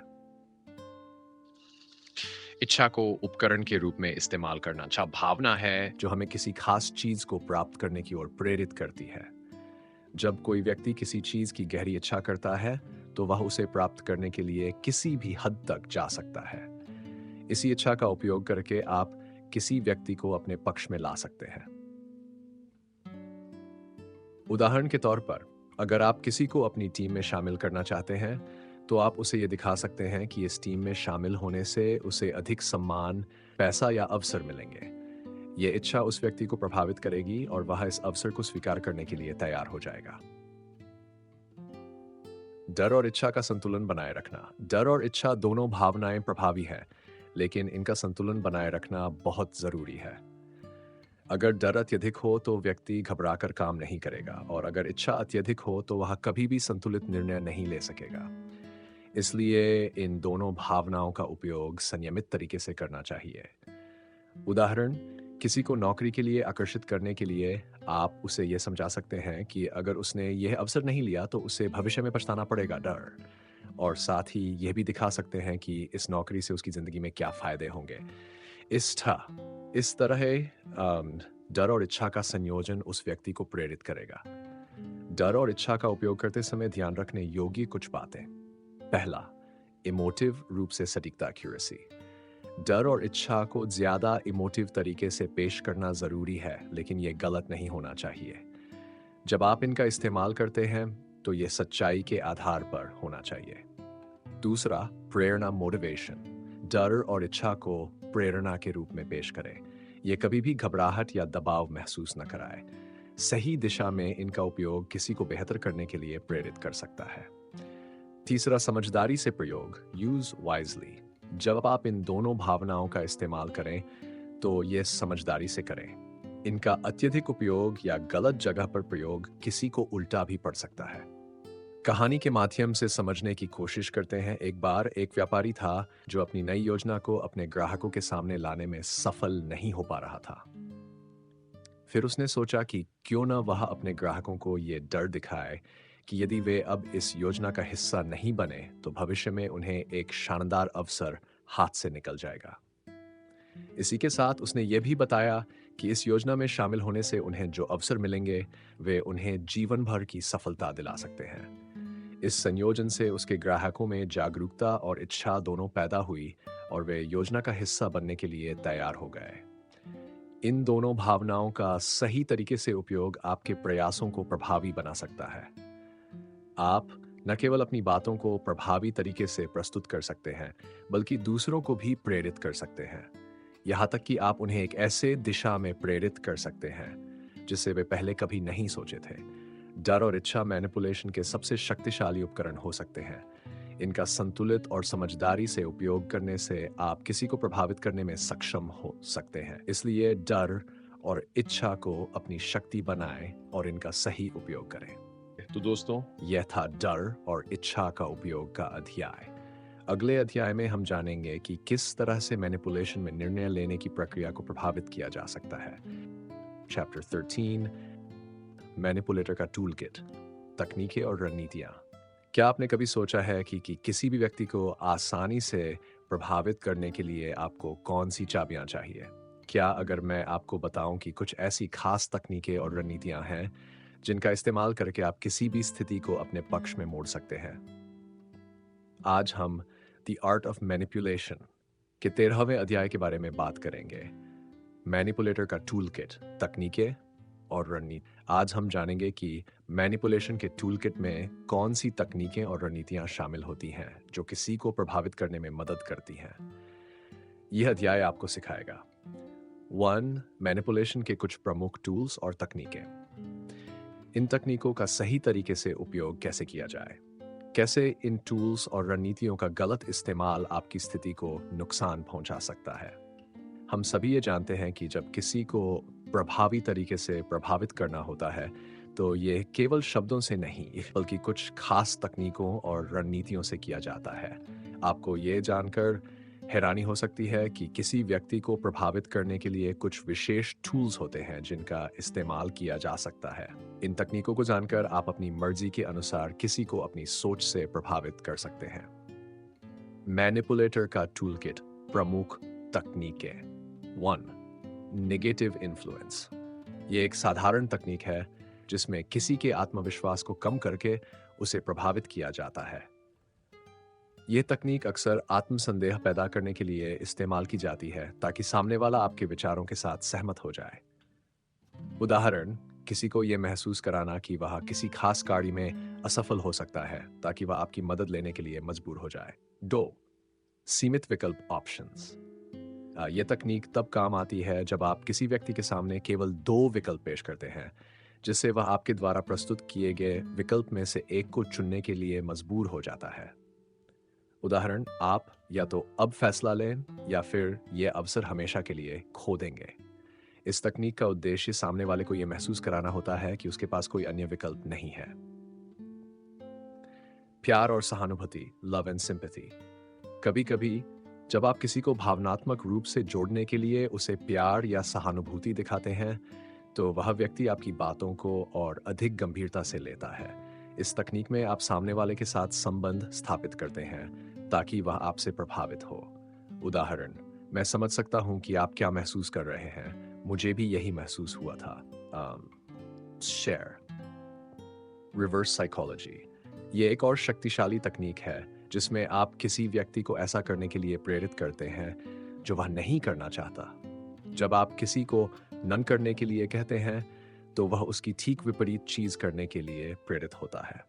S1: इच्छा को उपकरण के रूप में इस्तेमाल करना अच्छा भावना है जो हमें किसी खास चीज को प्राप्त करने की ओर प्रेरित करती है। जब कोई व्यक्ति किसी चीज की गहरी इच्छा करता है तो वह उसे प्राप्त करने के लिए किसी भी हद तक जा सकता है। इसी इच्छा का उपयोग करके आप किसी व्यक्ति को अपने पक्ष में ला सकते हैं। उदाहरण के तौर पर, अगर आप किसी को अपनी टीम में शामिल करना चाहते हैं तो आप उसे ये दिखा सकते हैं कि इस टीम में शामिल होने से उसे अधिक सम्मान, पैसा या अवसर मिलेंगे। ये इच्छा उस व्यक्ति को प्रभावित करेगी और वह इस अवसर को स्वीकार करने के लिए तैयार हो जाएगा। डर और इच्छा का संतुलन बनाए रखना। डर और इच्छा दोनों भावनाएं प्रभावी हैं, लेकिन इनका संतुलन बनाए रखना बहुत जरूरी है। अगर डर अत्यधिक हो तो व्यक्ति घबराकर काम नहीं करेगा, और अगर इच्छा अत्यधिक हो तो वह कभी भी संतुलित निर्णय नहीं ले सकेगा। इसलिए इन दोनों भावनाओं का उपयोग संयमित तरीके से करना चाहिए। उदाहरण, किसी को नौकरी के लिए आकर्षित करने के लिए आप उसे यह समझा सकते हैं कि अगर उसने यह अवसर नहीं लिया तो उसे भविष्य में पछताना पड़ेगा। डर और साथ ही यह भी दिखा सकते हैं कि इस नौकरी से उसकी जिंदगी में क्या फायदे होंगे। इस तरह डर और इच्छा का संयोजन उस व्यक्ति को प्रेरित करेगा। डर और इच्छा का उपयोग करते समय ध्यान रखने योग्य कुछ बातें। पहला, इमोटिव रूप से सटीकता, एक्यूरेसी। डर और इच्छा को ज्यादा इमोटिव तरीके से पेश करना जरूरी है, लेकिन यह गलत नहीं होना चाहिए। जब आप इनका इस्तेमाल करते हैं तो यह सच्चाई के आधार पर होना चाहिए। दूसरा, प्रेरणा, मोटिवेशन। डर और इच्छा को प्रेरणा के रूप में पेश करें। यह कभी भी घबराहट या दबाव महसूस न कराए। सही दिशा में इनका उपयोग किसी को बेहतर करने के लिए प्रेरित कर सकता है। तीसरा, समझदारी से प्रयोग, यूज वाइजली। जब आप इन दोनों भावनाओं का इस्तेमाल करें तो ये समझदारी से करें। इनका अत्यधिक उपयोग या गलत जगह पर प्रयोग किसी को उल्टा भी पड़ सकता है। कहानी के माध्यम से समझने की कोशिश करते हैं। एक बार एक व्यापारी था जो अपनी नई योजना को अपने ग्राहकों के सामने लाने में सफल नहीं हो पा रहा था। फिर उसने सोचा कि क्यों न वह अपने ग्राहकों को ये डर दिखाए कि यदि वे अब इस योजना का हिस्सा नहीं बने तो भविष्य में उन्हें एक शानदार अवसर हाथ से निकल जाएगा। इसी के साथ उसने ये भी बताया कि इस योजना में शामिल होने से उन्हें जो अवसर मिलेंगे वे उन्हें जीवन भर की सफलता दिला सकते हैं। इस संयोजन से उसके ग्राहकों में जागरूकता और इच्छा दोनों पैदा हुई और वे योजना का हिस्सा बनने के लिए तैयार हो गए। इन दोनों भावनाओं का सही तरीके से उपयोग आपके प्रयासों को प्रभावी बना सकता है। आप न केवल अपनी बातों को प्रभावी तरीके से प्रस्तुत कर सकते हैं, बल्कि दूसरों को भी प्रेरित कर सकते हैं। यहाँ तक कि आप उन्हें एक ऐसे दिशा में प्रेरित कर सकते हैं जिससे वे पहले कभी नहीं सोचे थे। डर और इच्छा मैनिपुलेशन के सबसे शक्तिशाली उपकरण हो सकते हैं। इनका संतुलित और समझदारी से उपयोग करने से आप किसी को प्रभावित करने में सक्षम हो सकते हैं। इसलिए डर और इच्छा को अपनी शक्ति बनाएं और इनका सही उपयोग करें। तो दोस्तों, यह था डर और इच्छा का उपयोग का अध्याय। अगले अध्याय में हम जानेंगे कि किस तरह से मैनिपुलेशन में निर्णय लेने की प्रक्रिया को प्रभावित किया जा सकता है। चैप्टर 13, मैनिपुलेटर का टूल किट, तकनीकें और रणनीतियां। क्या आपने कभी सोचा है कि किसी भी व्यक्ति को आसानी से प्रभावित करने के लिए आपको कौन सी चाबियां चाहिए? क्या अगर मैं आपको बताऊं कि कुछ ऐसी खास तकनीकें और रणनीतियां हैं जिनका इस्तेमाल करके आप किसी भी स्थिति को अपने पक्ष में मोड़ सकते हैं? आज हम द आर्ट ऑफ मैनिपुलेशन के 13वें अध्याय के बारे में बात करेंगे। मैनिपुलेटर का टूल किट, तकनीकें और रणनीति। आज हम जानेंगे कि मैनिपुलेशन के टूल किट में कौन सी तकनीकें और रणनीतियां शामिल होती हैं जो किसी को प्रभावित करने में मदद करती हैं। यह अध्याय आपको सिखाएगा 1. मैनिपुलेशन के कुछ प्रमुख टूल्स और तकनीकें। इन तकनीकों का सही तरीके से उपयोग कैसे किया जाए, कैसे इन टूल्स और रणनीतियों का गलत इस्तेमाल आपकी स्थिति को नुकसान पहुंचा सकता है। हम सभी ये जानते हैं कि जब किसी को प्रभावी तरीके से प्रभावित करना होता है तो ये केवल शब्दों से नहीं बल्कि कुछ खास तकनीकों और रणनीतियों से किया जाता है। आपको ये जानकर हैरानी हो सकती है कि किसी व्यक्ति को प्रभावित करने के लिए कुछ विशेष टूल्स होते हैं जिनका इस्तेमाल किया जा सकता है। इन तकनीकों को जानकर आप अपनी मर्जी के अनुसार किसी को अपनी सोच से प्रभावित कर सकते हैं। मैनिपुलेटर का टूल किट, प्रमुख तकनीकें। 1. Negative influence. ये एक साधारण तकनीक है जिसमें किसी के आत्मविश्वास को कम करके उसे प्रभावित किया जाता है। यह तकनीक अक्सर आत्मसंदेह पैदा करने के लिए इस्तेमाल की जाती है ताकि सामने वाला आपके विचारों के साथ सहमत हो जाए। उदाहरण, किसी को यह महसूस कराना कि वह किसी खास कार्य में असफल हो सकता है ताकि वह आपकी मदद लेने के लिए मजबूर हो जाए। 2. सीमित विकल्प ऑप्शंस। यह तकनीक तब काम आती है जब आप किसी व्यक्ति के सामने केवल 2 विकल्प पेश करते हैं जिससे वह आपके द्वारा प्रस्तुत किए गए विकल्प में से एक को चुनने के लिए मजबूर हो जाता है। उदाहरण, आप या तो अब फैसला लें या फिर यह अवसर हमेशा के लिए खो देंगे। इस तकनीक का उद्देश्य सामने वाले को यह महसूस कराना होता है कि उसके पास कोई अन्य विकल्प नहीं है। प्यार और सहानुभूति, लव एंड सिंपैथी। कभी कभी जब आप किसी को भावनात्मक रूप से जोड़ने के लिए उसे प्यार या सहानुभूति दिखाते हैं तो वह व्यक्ति आपकी बातों को और अधिक गंभीरता से लेता है। इस तकनीक में आप सामने वाले के साथ संबंध स्थापित करते हैं ताकि वह आपसे प्रभावित हो। उदाहरण, मैं समझ सकता हूं कि आप क्या महसूस कर रहे हैं, मुझे भी यही महसूस हुआ था। शेयर। Reverse psychology. ये एक और शक्तिशाली तकनीक है जिसमें आप किसी व्यक्ति को ऐसा करने के लिए प्रेरित करते हैं जो वह नहीं करना चाहता। जब आप किसी को नन करने के लिए कहते हैं तो वह उसकी ठीक विपरीत चीज करने के लिए प्रेरित होता है।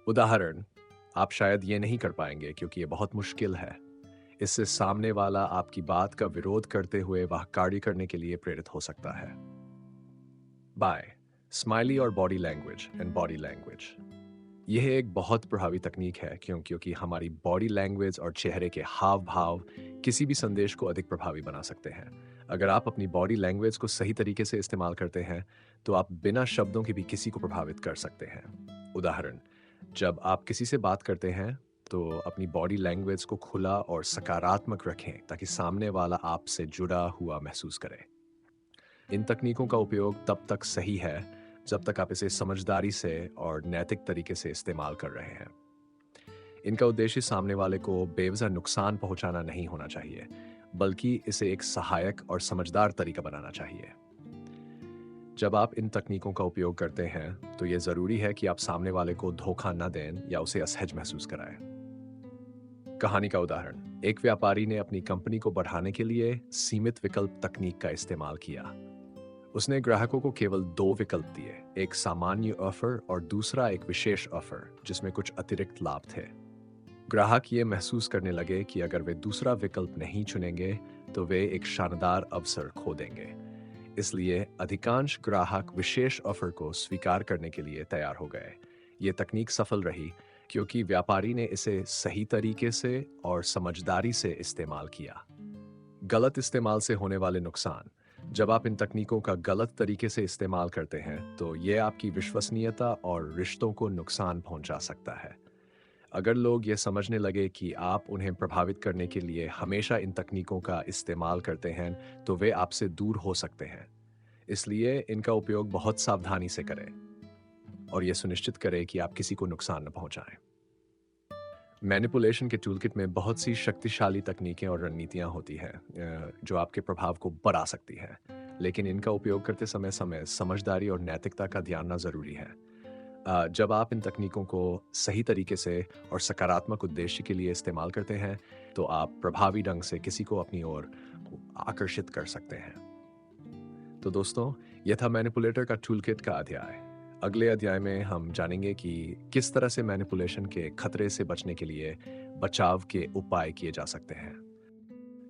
S1: उदाहरण, आप शायद ये नहीं कर पाएंगे क्योंकि ये बहुत मुश्किल है। इससे सामने वाला आपकी बात का विरोध करते हुए वह कार्य करने के लिए प्रेरित हो सकता है। बाय। स्माइली और body language and body language. यह एक बहुत प्रभावी तकनीक है क्योंकि हमारी बॉडी लैंग्वेज और चेहरे के हाव भाव किसी भी संदेश को अधिक प्रभावी बना सकते हैं। अगर आप अपनी बॉडी लैंग्वेज को सही तरीके से इस्तेमाल करते हैं तो आप बिना शब्दों के भी किसी को प्रभावित कर सकते हैं। उदाहरण, जब आप किसी से बात करते हैं तो अपनी बॉडी लैंग्वेज को खुला और सकारात्मक रखें ताकि सामने वाला आपसे जुड़ा हुआ महसूस करे। इन तकनीकों का उपयोग तब तक सही है जब तक आप इसे समझदारी से और नैतिक तरीके से इस्तेमाल कर रहे हैं। इनका उद्देश्य सामने वाले को बेवजह नुकसान पहुंचाना नहीं होना चाहिए, बल्कि इसे एक सहायक और समझदार तरीका बनाना चाहिए। जब आप इन तकनीकों का उपयोग करते हैं तो यह जरूरी है कि आप सामने वाले को धोखा न दें या उसे असहज महसूस कराएं। कहानी का उदाहरण, एक व्यापारी ने अपनी कंपनी को बढ़ाने के लिए सीमित विकल्प तकनीक का इस्तेमाल किया। उसने ग्राहकों को केवल 2 विकल्प दिए, एक सामान्य ऑफर और दूसरा एक विशेष ऑफर जिसमें कुछ अतिरिक्त लाभ थे। ग्राहक ये महसूस करने लगे कि अगर वे दूसरा विकल्प नहीं चुनेंगे तो वे एक शानदार अवसर खो देंगे। इसलिए अधिकांश ग्राहक विशेष ऑफर को स्वीकार करने के लिए तैयार हो गए। ये तकनीक सफल रही क्योंकि व्यापारी ने इसे सही तरीके से और समझदारी से इस्तेमाल किया। गलत इस्तेमाल से होने वाले नुकसान। जब आप इन तकनीकों का गलत तरीके से इस्तेमाल करते हैं तो ये आपकी विश्वसनीयता और रिश्तों को नुकसान पहुंचा सकता है। अगर लोग ये समझने लगे कि आप उन्हें प्रभावित करने के लिए हमेशा इन तकनीकों का इस्तेमाल करते हैं तो वे आपसे दूर हो सकते हैं। इसलिए इनका उपयोग बहुत सावधानी से करें और यह सुनिश्चित करें कि आप किसी को नुकसान न पहुंचाएं। मैनिपुलेशन के टूलकिट में बहुत सी शक्तिशाली तकनीकें और रणनीतियां होती हैं जो आपके प्रभाव को बढ़ा सकती है, लेकिन इनका उपयोग करते समय समय समझदारी और नैतिकता का ध्यान रखना जरूरी है। जब आप इन तकनीकों को सही तरीके से और सकारात्मक उद्देश्य के लिए इस्तेमाल करते हैं, तो आप प्रभावी ढंग से किसी को अपनी ओर आकर्षित कर सकते हैं। तो दोस्तों, यह था मैनिपुलेटर का टूलकिट का अध्याय। अगले अध्याय में हम जानेंगे कि किस तरह से मैनिपुलेशन के खतरे से बचने के लिए बचाव के उपाय किए जा सकते हैं।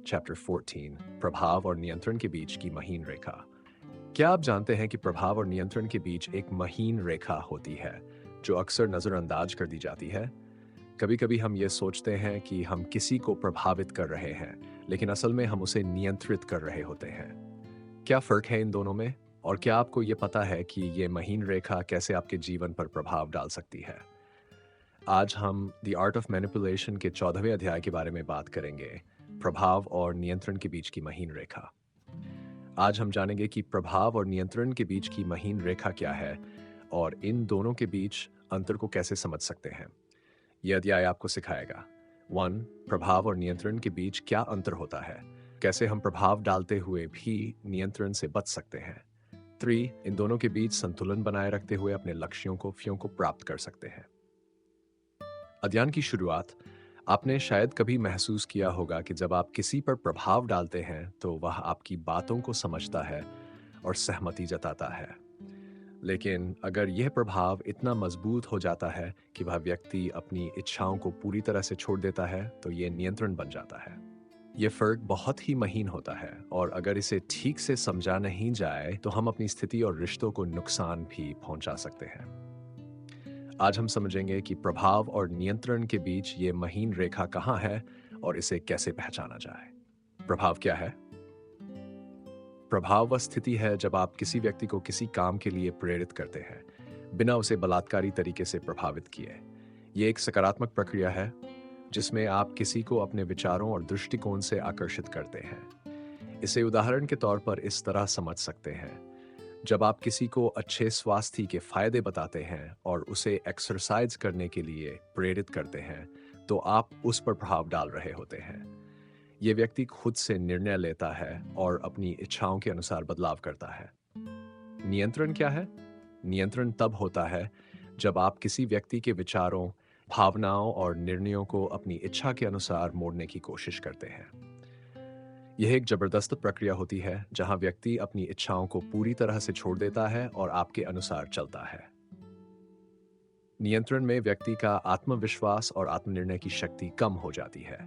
S1: चैप्टर 14, प्रभाव और नियंत्रण के बीच की महीन रेखा। क्या आप जानते हैं कि प्रभाव और नियंत्रण के बीच एक महीन रेखा होती है जो अक्सर नजरअंदाज कर दी जाती है? कभी कभी हम ये सोचते हैं कि हम किसी को प्रभावित कर रहे हैं, लेकिन असल में हम उसे नियंत्रित कर रहे होते हैं। क्या फर्क है इन दोनों में? और क्या आपको ये पता है कि ये महीन रेखा कैसे आपके जीवन पर प्रभाव डाल सकती है? आज हम द आर्ट ऑफ मैनिपुलेशन के 14वें अध्याय के बारे में बात करेंगे, प्रभाव और नियंत्रण के बीच की महीन रेखा। आज हम जानेंगे कि प्रभाव और नियंत्रण के बीच की महीन रेखा क्या है और इन दोनों के बीच अंतर को कैसे समझ सकते हैं। यह अध्याय आपको सिखाएगा 1. प्रभाव और नियंत्रण के बीच क्या अंतर होता है, कैसे हम प्रभाव डालते हुए भी नियंत्रण से बच सकते हैं। 3. इन दोनों के बीच संतुलन बनाए रखते हुए अपने लक्ष्यों को प्राप्त कर सकते हैं। अध्ययन की शुरुआत। आपने शायद कभी महसूस किया होगा कि जब आप किसी पर प्रभाव डालते हैं तो वह आपकी बातों को समझता है और सहमति जताता है। लेकिन अगर यह प्रभाव इतना मजबूत हो जाता है कि वह व्यक्ति अपनी इच्छाओं को पूरी तरह से छोड़ देता है, तो यह नियंत्रण बन जाता है। यह फर्क बहुत ही महीन होता है और अगर इसे ठीक से समझा नहीं जाए तो हम अपनी स्थिति और रिश्तों को नुकसान भी पहुंचा सकते हैं। आज हम समझेंगे कि प्रभाव और नियंत्रण के बीच ये महीन रेखा कहाँ है और इसे कैसे पहचाना जाए। प्रभाव क्या है? प्रभाव वह स्थिति है जब आप किसी व्यक्ति को किसी काम के लिए प्रेरित करते हैं, बिना उसे बलात्कारी तरीके से प्रभावित किए। ये एक सकारात्मक प्रक्रिया है जिसमें आप किसी को अपने विचारों और दृष्टिकोण से आकर्षित करते हैं। इसे उदाहरण के तौर पर इस तरह समझ सकते हैं, जब आप किसी को अच्छे स्वास्थ्य के फायदे बताते हैं और उसे एक्सरसाइज करने के लिए प्रेरित करते हैं, तो आप उस पर प्रभाव डाल रहे होते हैं। ये व्यक्ति खुद से निर्णय लेता है और अपनी इच्छाओं के अनुसार बदलाव करता है। नियंत्रण क्या है? नियंत्रण तब होता है जब आप किसी व्यक्ति के विचारों, भावनाओं और निर्णयों को अपनी इच्छा के अनुसार मोड़ने की कोशिश करते हैं। यह एक जबरदस्त प्रक्रिया होती है जहां व्यक्ति अपनी इच्छाओं को पूरी तरह से छोड़ देता है और आपके अनुसार चलता है। नियंत्रण में व्यक्ति का आत्मविश्वास और आत्मनिर्णय की शक्ति कम हो जाती है।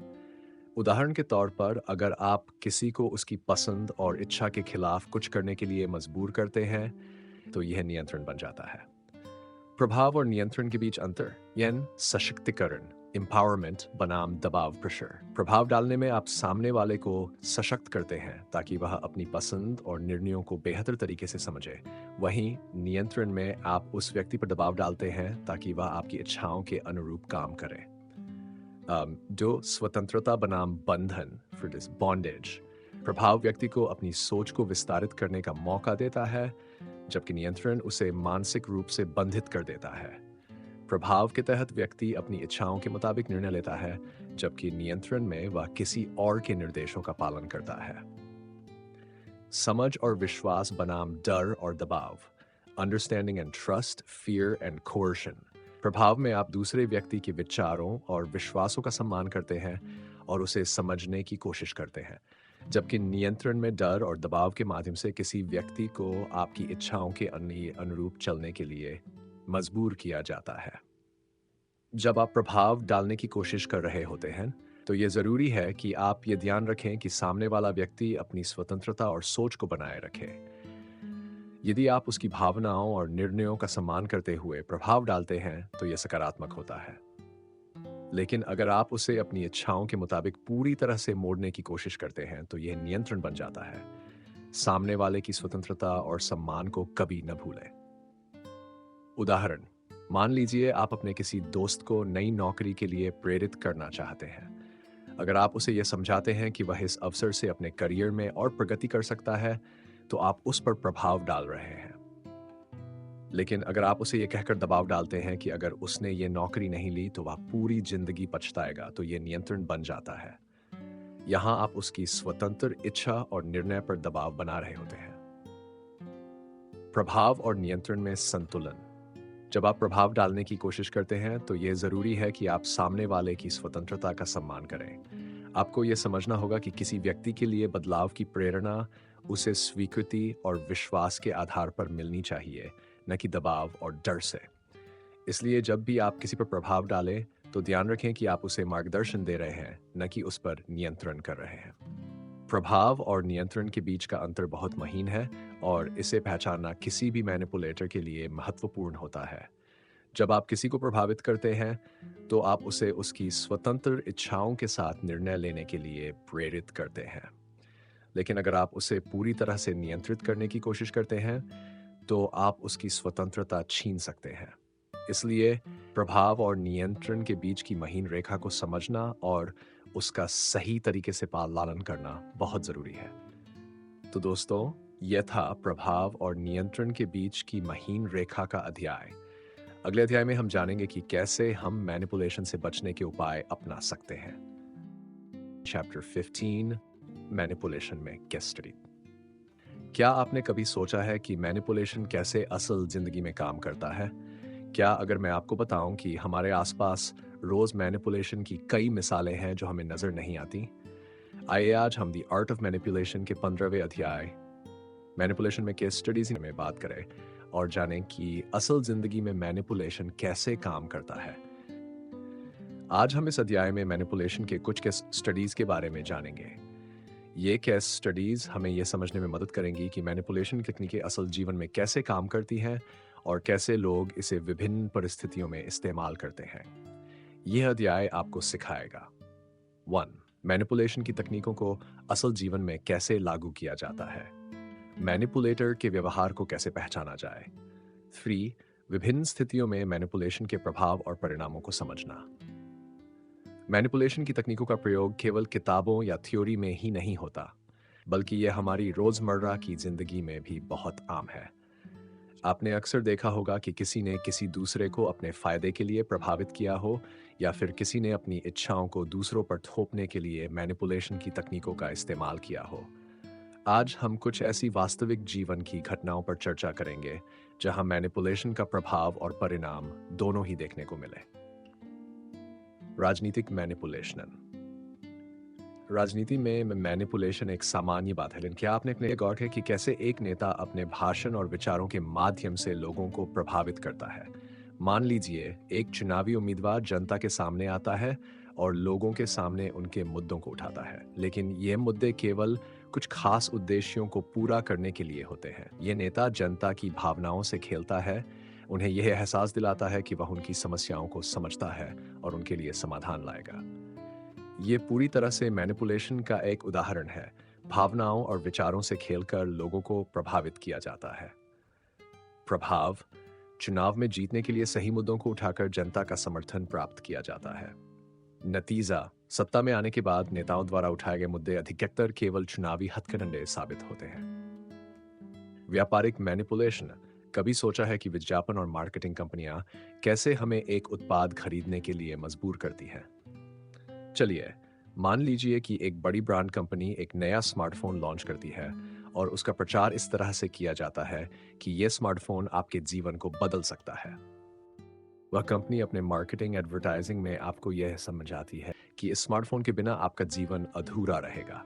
S1: उदाहरण के तौर पर, अगर आप किसी को उसकी पसंद और इच्छा के खिलाफ कुछ करने के लिए मजबूर करते हैं, तो यह नियंत्रण बन जाता है। प्रभाव और नियंत्रण के बीच अंतर, यानी सशक्तिकरण, एम्पावरमेंट बनाम दबाव, प्रेशर। प्रभाव डालने में आप सामने वाले को सशक्त करते हैं ताकि वह अपनी पसंद और निर्णयों को बेहतर तरीके से समझे। वहीं नियंत्रण में आप उस व्यक्ति पर दबाव डालते हैं ताकि वह आपकी इच्छाओं के अनुरूप काम करे। जो स्वतंत्रता बनाम बंधन, फिर दिस बॉन्डेज। प्रभाव व्यक्ति को अपनी सोच को विस्तारित करने का मौका देता है, जबकि नियंत्रण उसे मानसिक रूप से बंधित कर देता है। प्रभाव के तहत व्यक्ति अपनी इच्छाओं के मुताबिक निर्णय लेता है, जबकि नियंत्रण में वह किसी और के निर्देशों का पालन करता है। समझ और विश्वास बनाम डर और दबाव, understanding and trust, fear and coercion. प्रभाव में आप दूसरे व्यक्ति के विचारों और विश्वासों का सम्मान करते हैं और उसे समझने की कोशिश करते हैं, जबकि नियंत्रण में डर और दबाव के माध्यम से किसी व्यक्ति को आपकी इच्छाओं के अनुरूप चलने के लिए मजबूर किया जाता है। जब आप प्रभाव डालने की कोशिश कर रहे होते हैं, तो ये जरूरी है कि आप ये ध्यान रखें कि सामने वाला व्यक्ति अपनी स्वतंत्रता और सोच को बनाए रखे। यदि आप उसकी भावनाओं और निर्णयों का सम्मान करते हुए प्रभाव डालते हैं, तो यह सकारात्मक होता है। लेकिन अगर आप उसे अपनी इच्छाओं के मुताबिक पूरी तरह से मोड़ने की कोशिश करते हैं, तो यह नियंत्रण बन जाता है। सामने वाले की स्वतंत्रता और सम्मान को कभी न भूलें। उदाहरण, मान लीजिए आप अपने किसी दोस्त को नई नौकरी के लिए प्रेरित करना चाहते हैं। अगर आप उसे यह समझाते हैं कि वह इस अवसर से अपने करियर में और प्रगति कर सकता है, तो आप उस पर प्रभाव डाल रहे हैं। लेकिन अगर आप उसे ये कहकर दबाव डालते हैं कि अगर उसने ये नौकरी नहीं ली तो वह पूरी जिंदगी पछताएगा, तो ये नियंत्रण बन जाता है। यहाँ आप उसकी स्वतंत्र इच्छा और निर्णय पर दबाव बना रहे होते हैं। प्रभाव और नियंत्रण में संतुलन। जब आप प्रभाव डालने की कोशिश करते हैं तो यह जरूरी है कि आप सामने वाले की स्वतंत्रता का सम्मान करें। आपको यह समझना होगा कि किसी व्यक्ति के लिए बदलाव की प्रेरणा उसे स्वीकृति और विश्वास के आधार पर मिलनी चाहिए, न कि दबाव और डर से। इसलिए जब भी आप किसी पर प्रभाव डालें तो ध्यान रखें कि आप उसे मार्गदर्शन दे रहे हैं, न कि उस पर नियंत्रण कर रहे हैं। प्रभाव और नियंत्रण के बीच का अंतर बहुत महीन है और इसे पहचानना किसी भी मैनिपुलेटर के लिए महत्वपूर्ण होता है। जब आप किसी को प्रभावित करते हैं तो आप उसे उसकी स्वतंत्र इच्छाओं के साथ निर्णय लेने के लिए प्रेरित करते हैं। लेकिन अगर आप उसे पूरी तरह से नियंत्रित करने की कोशिश करते हैं तो आप उसकी स्वतंत्रता छीन सकते हैं। इसलिए प्रभाव और नियंत्रण के बीच की महीन रेखा को समझना और उसका सही तरीके से पालन करना बहुत जरूरी है। तो दोस्तों, यह था प्रभाव और नियंत्रण के बीच की महीन रेखा का अध्याय। अगले अध्याय में हम जानेंगे कि कैसे हम मैनिपुलेशन से बचने के उपाय अपना सकते हैं। चैप्टर 15, मैनिपुलेशन में केस स्टडी। क्या आपने कभी सोचा है कि मैनिपुलेशन कैसे असल जिंदगी में काम करता है? क्या अगर मैं आपको बताऊं कि हमारे आसपास रोज मैनिपुलेशन की कई मिसालें हैं जो हमें नजर नहीं आती? आइए आज हम द आर्ट ऑफ मैनिपुलेशन के 15वें अध्याय मैनिपुलेशन में केस स्टडीज में बात करें और जानें कि असल जिंदगी में मैनिपुलेशन कैसे काम करता है। आज हम इस अध्याय में मैनिपुलेशन के कुछ केस स्टडीज के बारे में जानेंगे। ये केस स्टडीज हमें यह समझने में मदद करेंगी कि मैनिपुलेशन तकनीकें असल जीवन में कैसे काम करती हैं और कैसे लोग इसे विभिन्न परिस्थितियों में इस्तेमाल करते हैं। यह अध्याय आपको सिखाएगा 1. मैनिपुलेशन की तकनीकों को असल जीवन में कैसे लागू किया जाता है। मैनिपुलेटर के व्यवहार को कैसे पहचाना जाए। 3. विभिन्न स्थितियों में मैनिपुलेशन के प्रभाव और परिणामों को समझना। मैनिपुलेशन की तकनीकों का प्रयोग केवल किताबों या थ्योरी में ही नहीं होता, बल्कि यह हमारी रोजमर्रा की जिंदगी में भी बहुत आम है। आपने अक्सर देखा होगा कि किसी ने किसी दूसरे को अपने फायदे के लिए प्रभावित किया हो या फिर किसी ने अपनी इच्छाओं को दूसरों पर थोपने के लिए मैनिपुलेशन की तकनीकों का इस्तेमाल किया हो। आज हम कुछ ऐसी वास्तविक जीवन की घटनाओं पर चर्चा करेंगे जहां मैनिपुलेशन का प्रभाव और परिणाम दोनों ही देखने को मिले। राजनीतिक मैनिपुलेशन। राजनीति में मैनिपुलेशन एक सामान्य बात है, लेकिन क्या आपने अपने गौर किया कि कैसे एक नेता अपने भाषण और विचारों के माध्यम से लोगों को प्रभावित करता है? मान लीजिए एक चुनावी उम्मीदवार जनता के सामने आता है और लोगों के सामने उनके मुद्दों को उठाता है, लेकिन ये मुद्दे केवल कुछ खास उद्देश्यों को पूरा करने के लिए होते हैं। ये नेता जनता की भावनाओं से खेलता है, उन्हें यह एहसास दिलाता है कि वह उनकी समस्याओं को समझता है और उनके लिए समाधान लाएगा। ये पूरी तरह से मैनिपुलेशन का एक उदाहरण है। भावनाओं और विचारों से खेलकर लोगों को प्रभावित किया जाता है। प्रभाव। चुनाव में जीतने के लिए सही मुद्दों को उठाकर जनता का समर्थन प्राप्त किया जाता है। नतीजा। सत्ता में आने के बाद नेताओं द्वारा उठाए गए मुद्दे अधिकतर केवल चुनावी हथकंडे साबित होते हैं। व्यापारिक मैनिपुलेशन। कभी सोचा है कि विज्ञापन और मार्केटिंग कंपनियां कैसे हमें एक उत्पाद खरीदने के लिए मजबूर करती हैं? चलिए मान लीजिए कि एक बड़ी ब्रांड कंपनी एक नया स्मार्टफोन लॉन्च करती है और उसका प्रचार इस तरह से किया जाता है कि यह स्मार्टफोन आपके जीवन को बदल सकता है। वह कंपनी अपने मार्केटिंग एडवर्टाइजिंग में आपको यह समझाती है कि इस स्मार्टफोन के बिना आपका जीवन अधूरा रहेगा।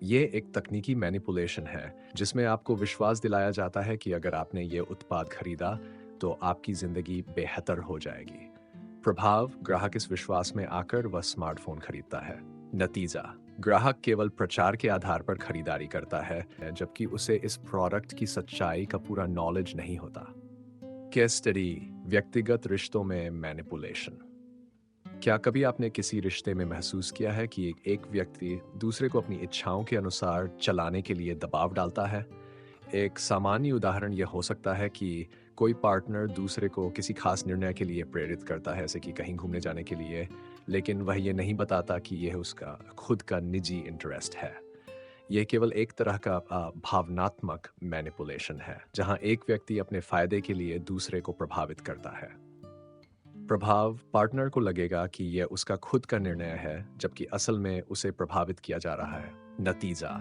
S1: ये एक तकनीकी मैनिपुलेशन है जिसमें आपको विश्वास दिलाया जाता है कि अगर आपने ये उत्पाद खरीदा तो आपकी जिंदगी बेहतर हो जाएगी। प्रभाव। ग्राहक इस विश्वास में आकर वह स्मार्टफोन खरीदता है। नतीजा। ग्राहक केवल प्रचार के आधार पर खरीदारी करता है, जबकि उसे इस प्रोडक्ट की सच्चाई का पूरा नॉलेज नहीं होता। Case study. व्यक्तिगत रिश्तों में मैनिपुलेशन। क्या कभी आपने किसी रिश्ते में महसूस किया है कि एक व्यक्ति दूसरे को अपनी इच्छाओं के अनुसार चलाने के लिए दबाव डालता है? एक सामान्य उदाहरण यह हो सकता है कि कोई पार्टनर दूसरे को किसी खास निर्णय के लिए प्रेरित करता है, जैसे कि कहीं घूमने जाने के लिए, लेकिन वह ये नहीं बताता कि यह उसका खुद का निजी इंटरेस्ट है। ये केवल एक तरह का भावनात्मक मैनिपुलेशन है, जहां एक व्यक्ति अपने फायदे के लिए दूसरे को प्रभावित करता है। प्रभाव पार्टनर को लगेगा कि यह उसका खुद का निर्णय है, जबकि असल में उसे प्रभावित किया जा रहा है। नतीजा,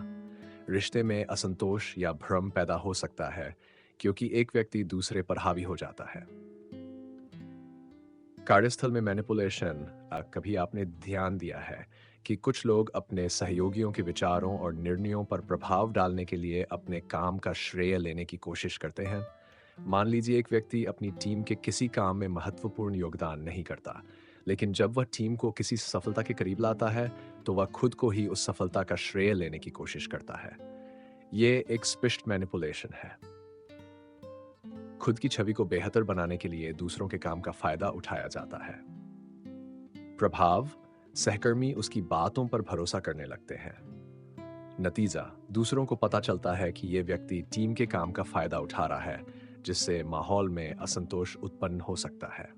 S1: रिश्ते में असंतोष या भ्रम पैदा हो सकता है, क्योंकि एक व्यक्ति दूसरे पर हावी हो जाता है। कार्यस्थल में मैनिपुलेशन, कभी आपने ध्यान दिया है कि कुछ लोग अपने सहयोगियों के विचारों और निर्णयों पर प्रभाव डालने के लिए अपने काम का श्रेय लेने की कोशिश करते हैं? मान लीजिए एक व्यक्ति अपनी टीम के किसी काम में महत्वपूर्ण योगदान नहीं करता, लेकिन जब वह टीम को किसी सफलता के करीब लाता है, तो वह खुद को ही उस सफलता का श्रेय लेने की कोशिश करता है। ये एक स्पष्ट मैनिपुलेशन है। खुद की छवि को बेहतर बनाने के लिए दूसरों के काम का फायदा उठाया जाता है। प्रभाव, सहकर्मी उसकी बातों पर भरोसा करने लगते हैं। नतीजा, दूसरों को पता चलता है कि यह व्यक्ति टीम के काम का फायदा उठा रहा है, जिससे माहौल में असंतोष उत्पन्न हो सकता है।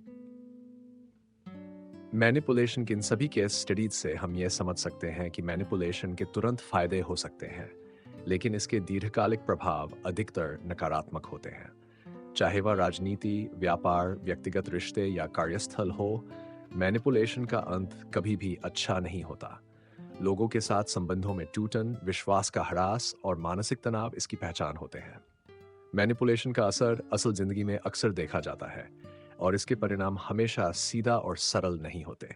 S1: मैनिपुलेशन के इन सभी केस स्टडीज से हम यह समझ सकते हैं कि मैनिपुलेशन के तुरंत फायदे हो सकते हैं, लेकिन इसके दीर्घकालिक प्रभाव अधिकतर नकारात्मक होते हैं। चाहे वह राजनीति, व्यापार, व्यक्तिगत रिश्ते या कार्यस्थल हो, मैनिपुलेशन का अंत कभी भी अच्छा नहीं होता। लोगों के साथ संबंधों में टूटन, विश्वास का ह्रास और मानसिक तनाव इसकी पहचान होते हैं। मैनिपुलेशन का असर असल जिंदगी में अक्सर देखा जाता है, और इसके परिणाम हमेशा सीधा और सरल नहीं होते।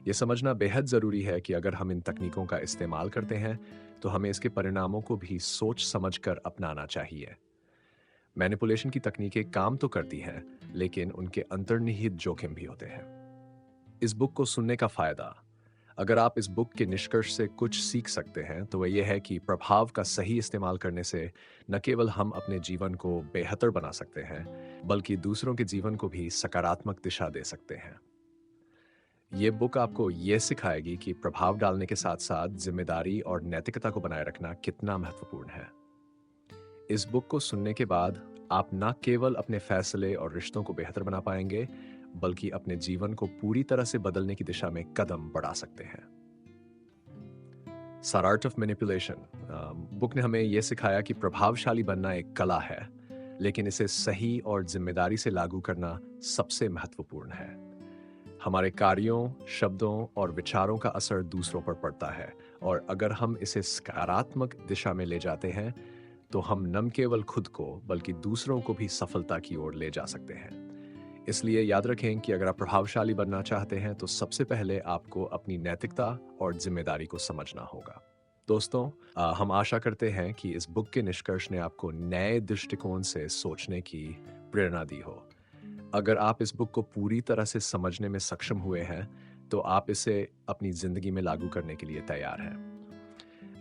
S1: यह समझना बेहद जरूरी है कि अगर हम इन तकनीकों का इस्तेमाल करते हैं, तो हमें इसके परिणामों को भी सोच समझकर अपनाना चाहिए। मैनिपुलेशन की तकनीकें काम तो करती हैं, लेकिन उनके अंतर्निहित जोखिम भी होते हैं। इस बुक को सुनने का फायदा, अगर आप इस बुक के निष्कर्ष से कुछ सीख सकते हैं, तो वह यह है कि प्रभाव का सही इस्तेमाल करने से न केवल हम अपने जीवन को बेहतर बना सकते हैं, बल्कि दूसरों के जीवन को भी सकारात्मक दिशा दे सकते हैं। ये बुक आपको यह सिखाएगी कि प्रभाव डालने के साथ साथ जिम्मेदारी और नैतिकता को बनाए रखना कितना महत्वपूर्ण है। इस बुक को सुनने के बाद आप न केवल अपने फैसले और रिश्तों को बेहतर बना पाएंगे, बल्कि अपने जीवन को पूरी तरह से बदलने की दिशा में कदम बढ़ा सकते हैं। The art of manipulation book ने हमें यह सिखाया कि प्रभावशाली बनना एक कला है, लेकिन इसे सही और जिम्मेदारी से लागू करना सबसे महत्वपूर्ण है। हमारे कार्यों, शब्दों और विचारों का असर दूसरों पर पड़ता है, और अगर हम इसे सकारात्मक दिशा में ले जाते हैं, तो हम न केवल खुद को बल्कि दूसरों को भी सफलता की ओर ले जा सकते हैं। इसलिए याद रखें कि अगर आप प्रभावशाली बनना चाहते हैं, तो सबसे पहले आपको अपनी नैतिकता और जिम्मेदारी को समझना होगा। दोस्तों, हम आशा करते हैं कि इस बुक के निष्कर्ष ने आपको नए दृष्टिकोण से सोचने की प्रेरणा दी हो। अगर आप इस बुक को पूरी तरह से समझने में सक्षम हुए हैं, तो आप इसे अपनी जिंदगी में लागू करने के लिए तैयार हैं।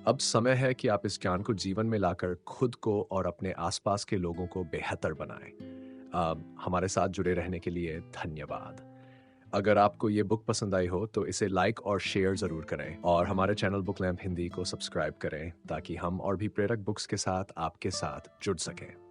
S1: अब समय है कि आप इस ज्ञान को जीवन में लाकर खुद को और अपने आसपास के लोगों को बेहतर बनाएं। हमारे साथ जुड़े रहने के लिए धन्यवाद। अगर आपको ये बुक पसंद आई हो, तो इसे लाइक और शेयर जरूर करें, और हमारे चैनल बुक लैंप हिंदी को सब्सक्राइब करें, ताकि हम और भी प्रेरक बुक्स के साथ आपके साथ जुड़ सकें।